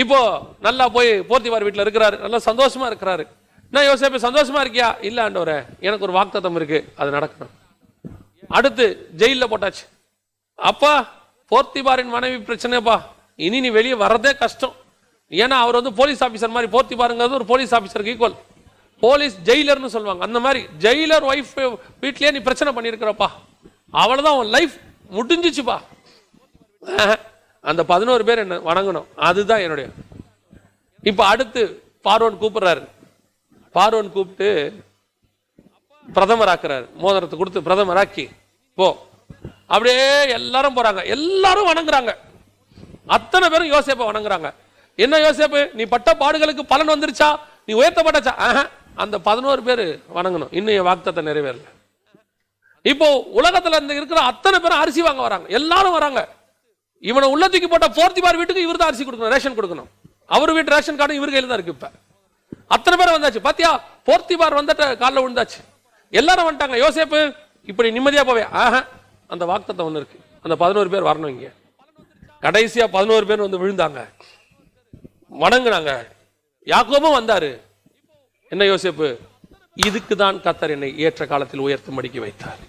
இப்போ நல்லா போய் போர்த்திபார் வீட்டுல இருக்கிறாரு, நல்லா சந்தோஷமா இருக்கிறாரு. நான் யோசேப்பு சந்தோஷமா இருக்கியா? இல்ல ஆண்டவரே, எனக்கு ஒரு வாக்குத்தத்தம் இருக்கு, அது நடக்கணும். அடுத்து ஜெயில போட்டாச்சு. அப்பா போர்த்திபாரின் மனைவி பிரச்சனைப்பா, இனி நீ வெளியே வர்றதே கஷ்டம். ஏன்னா அவர் போலீஸ் ஆபீசர் மாதிரி, போர்த்திபாருங்கிறது ஒரு போலீஸ் ஆபீசருக்கு ஈக்குவல். போலீஸ் ஜெயிலர்னு சொல்லுவாங்க, அந்த மாதிரி ஜெயிலர் ஒய்ஃப் வீட்லயே நீ பிரச்சனை பண்ணிருக்கிறப்பா, அவ்வளவுதான் உன் லைஃப் முடிஞ்சிச்சுப்பா. அந்த 11 பேர் என்ன வணங்கணும், அதுதான் என்னுடைய. இப்ப அடுத்து பார்வோன் கூப்பிடுறாரு. பார்வோன் கூப்பிட்டு பிரதமர் ஆக்குறாரு, மோதிரத்தை கொடுத்து பிரதமராக்கி போ. அப்படியே எல்லாரும் போறாங்க, எல்லாரும் வணங்குறாங்க. அத்தனை பேரும் யோசேப்பை வணங்குறாங்க. என்ன யோசேப்பு, நீ பட்ட பாடுகளுக்கு பலன் வந்துருச்சா, நீ உயர்த்தப்பட்டாச்சா? அந்த 11 பேர் வணங்கணும், இன்னும் என் வாக்குத்தத்தை நிறைவேறல. இப்போ உலகத்துல இருக்கிற அத்தனை பேரும் அரிசி வாங்க வராங்க, எல்லாரும் வராங்க. இவனை உள்ள தூக்கி போட்ட போர்த்திபார் வீட்டுக்கு இவர் தான் அரிசி கொடுக்கணும், ரேஷன் கொடுக்கணும். அவர் வீட்டு ரேஷன் கார்டு இவர் கையில தான் இருக்கு. இப்ப அத்தனை பேர் வந்தாச்சு, பாத்தியா போர்த்திபார் வந்துட்ட காலில் விழுந்தாச்சு. எல்லாரும் வந்துட்டாங்க. யோசேப்பு இப்படி நிம்மதியா போவே. அந்த வாக்குத்தத்தம் ஒண்ணு இருக்கு. அந்த 11 பேர் வரணும். இங்க கடைசியா 11 பேர் வந்து விழுந்தாங்க, வணங்குனாங்க. யாக்கோபும் வந்தாரு. என்ன யோசேப்பு? இதுக்கு தான் கர்த்தர் என்னை ஏற்ற காலத்தில் உயர்த்தும்படிக்கு வைத்தார்.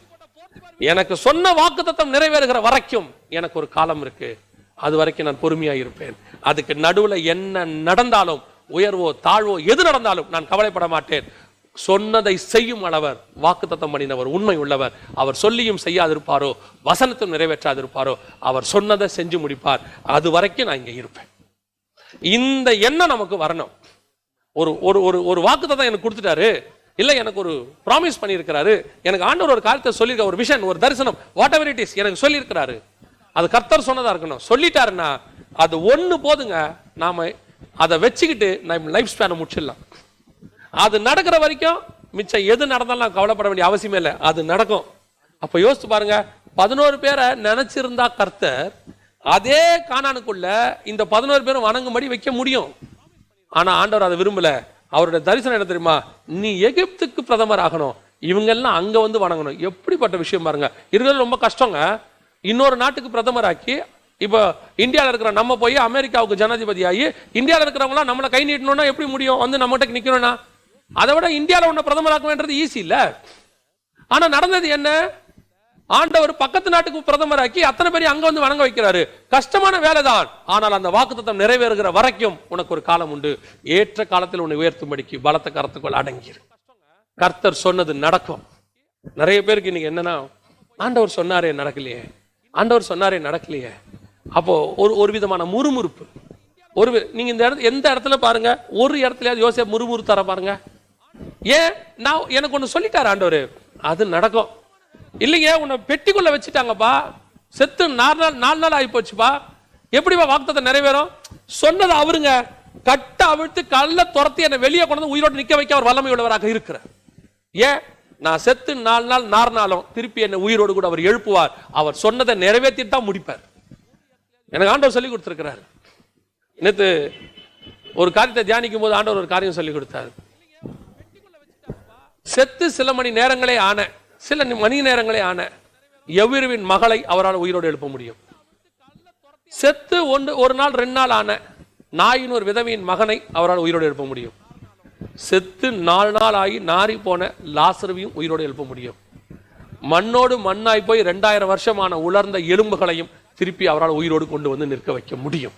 எனக்கு சொன்ன வாக்குத்தத்தம் நிறைவேறுகிற வரைக்கும் எனக்கு ஒரு காலம் இருக்கு. அது வரைக்கும் நான் பொறுமையா இருப்பேன். அதுக்கு நடுவுல என்ன நடந்தாலும், உயர்வோ தாழ்வோ எது நடந்தாலும் நான் கவலைப்பட மாட்டேன். சொன்னதை செய்யும் அளவர், வாக்குத்தத்தம் பண்ணினவர் உண்மை உள்ளவர். அவர் சொல்லியும் செய்யாதிருப்பாரோ, வசனத்தும் நிறைவேற்றாதிருப்பாரோ, அவர் சொன்னதை செஞ்சு முடிப்பார். அது வரைக்கும் நான் இங்க இருப்பேன். இந்த எண்ணம் நமக்கு வரணும். ஒரு ஒரு ஒரு வாக்குத்தத்தம் எனக்கு கொடுத்துட்டாரு, இல்ல எனக்கு ஒரு ப்ராமிஸ் பண்ணியிருக்கிறாரு, எனக்கு ஆண்டவர் ஒரு காரியத்தை சொல்லியிருக்க, ஒரு விஷன், ஒரு தரிசனம், வாட் எவர் இட் இஸ் எனக்கு சொல்லியிருக்கிறாரு, அது கர்த்தர் சொன்னதா இருக்கணும். சொல்லிட்டாருன்னா அது ஒண்ணு போதுங்க. நாம அதை வச்சுக்கிட்டு நம்ம லைஃப் ஸ்பேனை முடிச்சிடலாம். அது நடக்கிற வரைக்கும் மிச்சம் எது நடந்தாலும் கவலைப்பட வேண்டிய அவசியமே இல்லை. அது நடக்கும். அப்ப யோசிச்சு பாருங்க, 11 பேரை நினைச்சிருந்தா கர்த்தர் அதே கானானுக்குள்ள இந்த 11 பேரும் வணங்கும்படி வைக்க முடியும். ஆனா ஆண்டவர் அதை விரும்பல. அவருடைய தரிசனம் என்ன தெரியுமா? நீ எகிப்துக்கு பிரதமர் ஆகணும், இவங்க எல்லாம் அங்க வந்து வணங்கணும். எப்படிப்பட்ட விஷயம் பாருங்க. இருக்கிறது ரொம்ப கஷ்டங்க. இன்னொரு நாட்டுக்கு பிரதமர் ஆக்கி, இப்போ இந்தியாவில் இருக்கிற நம்ம போய் அமெரிக்காவுக்கு ஜனாதிபதி ஆகி இந்தியாவில் இருக்கிறவங்களாம் நம்மளை கை நீட்டணும்னா எப்படி முடியும்? வந்து நம்ம கிட்ட நிக்கணும்னா அதை விட இந்தியாவில் ஒன்ன பிரதமர் ஆக்க வேண்டியது ஈஸி இல்ல. ஆனா நடந்தது என்ன? ஆண்டவர் பக்கத்து நாட்டுக்கு பிரதமர் ஆக்கி அத்தனை பேரையும் அங்க வந்து வணங்க வைக்கிறாரு. கஷ்டமான வேலைதான். ஆனால் அந்த வாக்குத்தத்தம் நிறைவேறுகிற வரைக்கும் உனக்கு ஒரு காலம் உண்டு. ஏற்ற காலத்தில் உன்னை உயர்த்தும்படிக்கு பலத்த கரத்துக்குள் அடங்கிரு. கர்த்தர் சொன்னது நடக்கும். நிறைய பேருக்கு இன்னைக்கு என்னன்னா, ஆண்டவர் சொன்னாரே நடக்கலையே, ஆண்டவர் சொன்னாரே நடக்கலையே. அப்போ ஒரு விதமான முறுமுறுப்பு. நீங்க இந்த எந்த இடத்துல பாருங்க, ஒரு இடத்துலயாவது யோசேப்பு முறுமுறுத்தார பாருங்க. ஏன்? நான் எனக்கு ஒண்ணு சொல்லிட்டாரு ஆண்டவர், அது நடக்கும். இல்லைங்க, உன்னை பெட்டிக்குள்ள வச்சுட்டாங்கப்பா, செத்து 4 நாள் ஆகி போச்சுப்பா, எப்படிப்பா வாக்குத்தத்தம் நிறைவேறும்? சொன்னது அவருங்க. கட்ட அவிழ்த்து கல்ல துரத்தி என்னை வெளியே கொண்டு உயிரோடு நிக்க வைக்க அவர் வல்லமை உள்ளவராக இருக்கிறார். ஏன்? நான் செத்து 4 நாள் நார்னாலும் திருப்பி என்னை உயிரோடு கூட அவர் எழுப்புவார். அவர் சொன்னதை நிறைவேற்றிட்டு தான் முடிப்பார். எனக்கு ஆண்டவர் சொல்லி கொடுத்திருக்கிறார். நேற்று ஒரு காரியத்தை தியானிக்கும் போது ஆண்டவர் ஒரு காரியம் சொல்லி கொடுத்தார். செத்து சில மணி நேரங்களே ஆன, சில மணி நேரங்களே ஆன எவ்விருவின் மகளை அவரால் உயிரோடு எழுப்ப முடியும். செத்து ஒரு நாள் 2 நாள் ஆன நாயின் ஒரு விதவையின் மகனை அவரால் உயிரோடு எழுப்ப முடியும். செத்து 4 நாள் ஆகி நாரி போன லாசருவையும் உயிரோடு எழுப்ப முடியும். மண்ணோடு மண்ணாய் போய் 2000 வருஷமான உலர்ந்த எலும்புகளையும் திருப்பி அவரால் உயிரோடு கொண்டு வந்து நிற்க வைக்க முடியும்.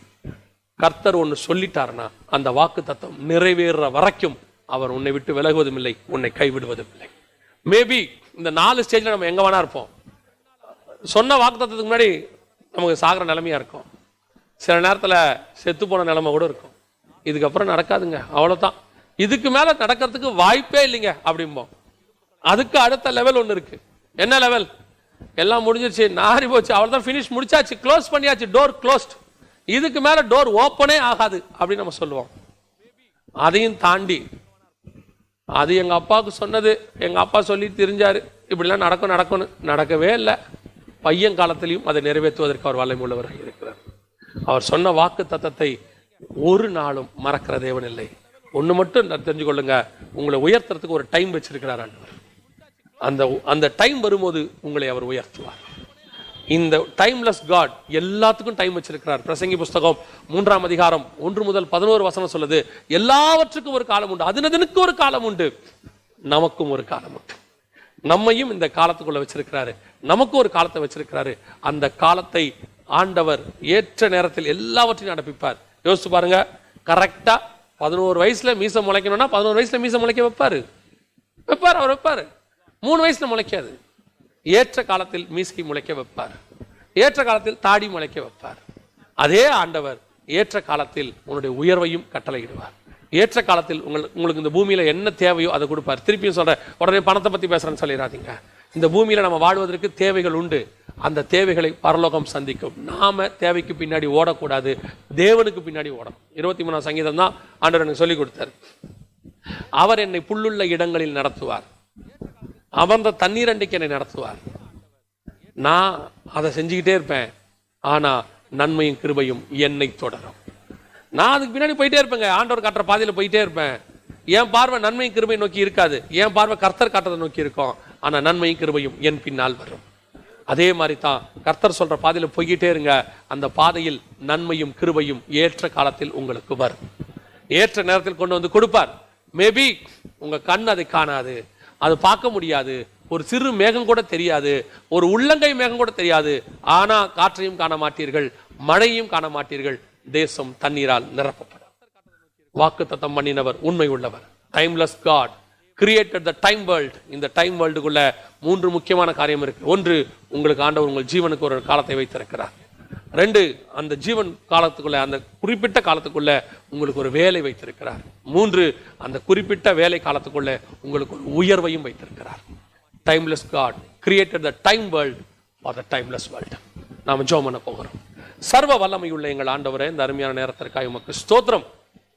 கர்த்தர் ஒன்று சொல்லிட்டாருன்னா அந்த வாக்கு தத்தம் நிறைவேற வரைக்கும் அவர் உன்னை விட்டு விலகுவதும் இல்லை, உன்னை கைவிடுவதும் இல்லை. மேபி இந்த 4 ஸ்டேஜ்ல நம்ம எங்க வேணா இருப்போம். சொன்ன வாக்கு தத்தத்துக்கு முன்னாடி நமக்கு சாகிற நிலைமையா இருக்கும். சில நேரத்துல செத்து போன நிலைமை கூட இருக்கும். இதுக்கப்புறம் நடக்காதுங்க, அவ்வளவுதான், இதுக்கு மேல நடக்கிறதுக்கு வாய்ப்பே இல்லைங்க அப்படிம்போம். அதுக்கு அடுத்த லெவல் ஒன்று இருக்கு. என்ன லெவல்? எல்லாம் முடிஞ்சிருச்சு, நாரி போச்சு, அவ்வளவுதான், ஃபினிஷ், முடிச்சாச்சு, க்ளோஸ் பண்ணியாச்சு, டோர் க்ளோஸ்ட், இதுக்கு மேல டோர் ஓப்பனே ஆகாது அப்படின்னு நம்ம சொல்லுவோம். அதையும் தாண்டி, அது எங்க அப்பாவுக்கு சொன்னது, எங்க அப்பா சொல்லி தெரிஞ்சாரு, இப்படிலாம் நடக்கும்னு நடக்கவே இல்லை. பையன் காலத்திலையும் அதை நிறைவேற்றுவதற்கு அவர் வல்லமை உள்ளவராக இருக்கிறார். அவர் சொன்ன வாக்கு தத்தத்தை ஒரு நாளும் மறக்கிற தேவன் இல்லை. ஒண்ணு மட்டும் தெரிஞ்சு கொள்ளுங்க, உங்களை உயர்த்துறதுக்கு ஒரு டைம் வச்சிருக்கிறார் ஆண்டவர். அந்த டைம் வரும்போது உங்களை அவர் உயர்த்துவார். இந்த டைம்லெஸ் காட் எல்லாத்துக்கும் டைம் வச்சிருக்கிறார். பிரசங்கி புஸ்தகம் 3ஆம் அதிகாரம் 1 முதல் 11 வசனம் சொல்லுது, எல்லாவற்றுக்கும் ஒரு காலம் உண்டு, அதனுக்கு ஒரு காலம் உண்டு, நமக்கும் ஒரு காலம் உண்டு. நம்மையும் இந்த காலத்துக்குள்ள வச்சிருக்கிறாரு, நமக்கும் ஒரு காலத்தை வச்சிருக்கிறாரு. அந்த காலத்தை ஆண்டவர் ஏற்ற நேரத்தில் எல்லாவற்றையும் நடப்பிப்பார். யோசிச்சு பாருங்க, கரெக்டா 11 வயசுல மீச முளைக்கணும்னா 11 வயசுல மீச முளைக்க வைப்பாரு. அவர் வைப்பாரு. 3 வயசுல முளைக்காது. ஏற்ற காலத்தில் மீசை முளைக்க வைப்பார். ஏற்ற காலத்தில் தாடி முளைக்க வைப்பார். அதே ஆண்டவர் ஏற்ற காலத்தில் உன்னுடைய உயர்வையும் கட்டளையிடுவார். ஏற்ற காலத்தில் உங்களுக்கு இந்த பூமியில என்ன தேவையோ அதை கொடுப்பார். திருப்பியும் சொல்றேன், உடனே பணத்தை பத்தி பேசுறேன்னு சொல்லிடாதீங்க. இந்த பூமியில நம்ம வாழ்வதற்கு தேவைகள் உண்டு. அந்த தேவைகளை பரலோகம் சந்திக்கும். நாம தேவைக்கு பின்னாடி ஓடக்கூடாது, தேவனுக்கு பின்னாடி ஓடணும். 23ஆம் சங்கீதம் தான் ஆண்டவர் எனக்கு சொல்லி கொடுத்தார். அவர் என்னை புல்லுள்ள இடங்களில் நடத்துவார், அமர்ந்த தண்ணீர் அண்டைக்கு என்னை நடத்துவார். நான் அதை செஞ்சுக்கிட்டே இருப்பேன். ஆனா நன்மையும் கிருபையும் என்னை தொடரும். நான் அதுக்கு பின்னாடி போயிட்டே இருப்பேங்க. ஆண்டவர் காட்டுற பாதையில போயிட்டே இருப்பேன். என் பார்வை நன்மையும் கிருபை நோக்கி இருக்காது, என் பார்வை கர்த்தர் காட்டுறதை நோக்கி இருக்கும். ஆனா நன்மையும் கிருபையும் என் பின்னால் வரும். அதே மாதிரி தான் கர்த்தர் சொல்ற பாதையில போய்கிட்டே இருங்க. அந்த பாதையில் நன்மையும் கிருபையும் ஏற்ற காலத்தில் உங்களுக்கு வரும். ஏற்ற நேரத்தில் கொண்டு வந்து கொடுப்பார். மேபி உங்க கண் அதை காணாது, அது பார்க்க முடியாது, ஒரு சிறு மேகம் கூட தெரியாது, ஒரு உள்ளங்கை மேகம் கூட தெரியாது. ஆனா காற்றையும் காண மாட்டீர்கள், மழையும் காண மாட்டீர்கள். தேசம் தண்ணீரால் நிரப்பப்படும். வாக்குத்தத்தம் பண்ணினவர் உண்மை உள்ளவர். Timeless God created the time world. இந்த டைம் வேர்ல்டுக்குள்ள 3 முக்கியமான காரியம் இருக்கு. 1, உங்களுக்கு ஆண்டவர் உங்கள் ஜீவனுக்கு ஒரு காலத்தை வைத்திருக்கிறார். 2, அந்த ஜீவன் காலத்துக்குள்ள, அந்த குறிப்பிட்ட காலத்துக்குள்ள உங்களுக்கு ஒரு வேலை வைத்திருக்கிறார். 3, அந்த குறிப்பிட்ட வேலை காலத்துக்குள்ள உங்களுக்கு ஒரு உயர்வையும் வைத்திருக்கிறார். Timeless God created the time world for the timeless world. நாம ஜெபம் பண்ண போகிறோம். சர்வ வல்லமையுள்ள எங்கள் ஆண்டவரே, இந்த அருமையான நேரத்திற்காக உமக்கு ஸ்தோத்திரம்.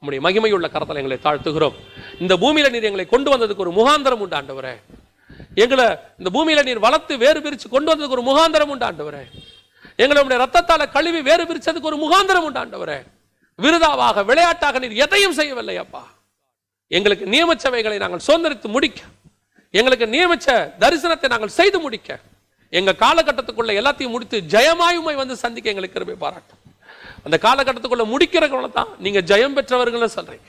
உம்முடைய மகிமையுள்ள கரத்தில் எங்களை தாழ்த்துகிறோம். இந்த பூமியில நீர் எங்களை கொண்டு வந்ததுக்கு ஒரு முகாந்தரம் உண்டு ஆண்டவரே. எங்களை இந்த பூமியில நீர் வளர்த்து வேறு பிரிச்சு கொண்டு வந்ததுக்கு ஒரு முகாந்தரம் உண்டு ஆண்டவரே. எங்களுடைய ரத்தத்தால கழுவி வேறு பிரிச்சதுக்கு ஒரு முகாந்தரம் உண்டு ஆண்டவரே. விருதாவாக விளையாட்டாக நீர் எதையும் செய்யவில்லை அப்பா. எங்களுக்கு நியமிச்சவைகளை நாங்கள் சுதந்திரித்து முடிக்க, எங்களுக்கு நியமிச்ச தரிசனத்தை நாங்கள் செய்து முடிக்க, எங்க காலகட்டத்துக்குள்ள எல்லாத்தையும் முடித்து ஜெயமாயுமை வந்து சந்திக்க எங்களுக்கு கிருபை பாராட்டும். அந்த காலகட்டத்துக்குள்ள முடிக்கிறவங்கள தான் நீங்க ஜெயம் பெற்றவர்கள் சொல்றீங்க.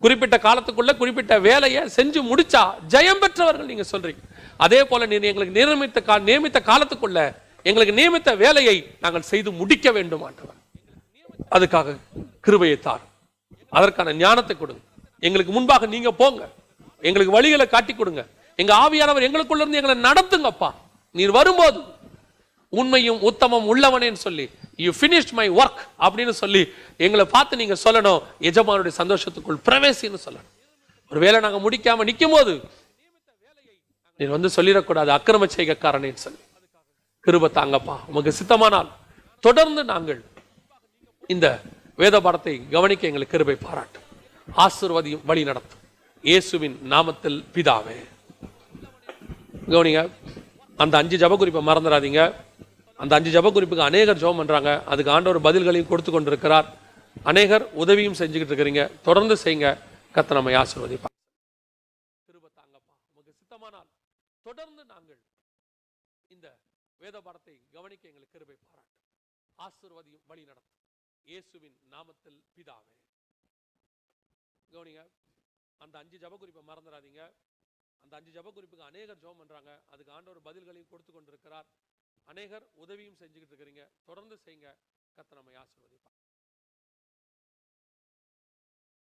குறிப்பிட்ட காலத்துக்குள்ள குறிப்பிட்ட வேலையை செஞ்சு முடிச்சா ஜெயம் பெற்றவர்கள் நீங்க சொல்றீங்க. அதே போல நீங்க எங்களுக்கு நியமித்த காலத்துக்குள்ள எங்களுக்கு நியமித்த வேலையை நாங்கள் செய்து முடிக்க வேண்டும் ஆண்டவர். அதுக்காக கிருபையை தார், அதற்கான ஞானத்தை கொடுங்க. எங்களுக்கு முன்பாக நீங்க போங்க, எங்களுக்கு வழிகளை காட்டி கொடுங்க. எங்க ஆவியானவர் எங்களுக்குள்ள இருந்து எங்களை நடத்துங்கப்பா. நீர் வரும்போது உண்மையும் உத்தமம் உள்ளவனேன்னு சொல்லி you finished my work அப்படின்னு சொல்லி எங்களை பார்த்து நீங்க சொல்லணும், எஜமானுடைய சந்தோஷத்துக்குள் பிரவேசின்னு சொல்லணும். ஒருவேளை நாங்க முடிக்காம நிற்கும் போது நீ வந்து சொல்லிடக்கூடாது அக்கிரம செய்கைக்காரனேன்னு சொல்லி. கிருபை தாங்கப்பா. உமக்கு சித்தமானால் தொடர்ந்து நாங்கள் இந்த வேத பாடத்தை கவனிக்க எங்களுக்கு கிருபை பாராட்டும், ஆசீர்வதியும், வழி நடத்தும். இயேசுவின் நாமத்தில் பிதாவே. கவனிங்க, அந்த 5 ஜப குறிப்பை மறந்துடாதீங்க. அந்த 5 ஜப குறிப்புக்கு அநேகர் ஜெபம் பண்றாங்க. அதுக்கு ஆண்டவர் பதில்களையும் கொடுத்து கொண்டிருக்கிறார். அநேகர் உதவியும் செஞ்சுக்கிட்டு இருக்கிறீங்க. தொடர்ந்து செய்யுங்க. கர்த்தர் நம்மை ஆசீர்வதிப்பார். கிருபை தாங்கப்பா. உமக்கு சித்தமானால் தொடர்ந்து நாங்கள் இந்த வேத பாடத்தை கவனிக்க எங்களுக்கு கிருபை பாராட்டும், ஆசீர்வதியும், வழி நடத்தும். இயேசுவின் நாமத்தில் பிதாவே. கவனிங்க, அந்த 5 ஜப குறிப்பை மறந்துடாதீங்க. அந்த 5 ஜப குறிப்புக்கு அநேகர் ஜெபம் பண்றாங்க. அதுக்கு ஆண்டவர் பதில்களையும் கொடுத்து கொண்டிருக்கிறார். அநேகர் உதவியும் செஞ்சுக்கிட்டு இருக்கிறீங்க. தொடர்ந்து செய்யுங்க. கர்த்தர் நம்மை ஆசீர்வதிப்பார்.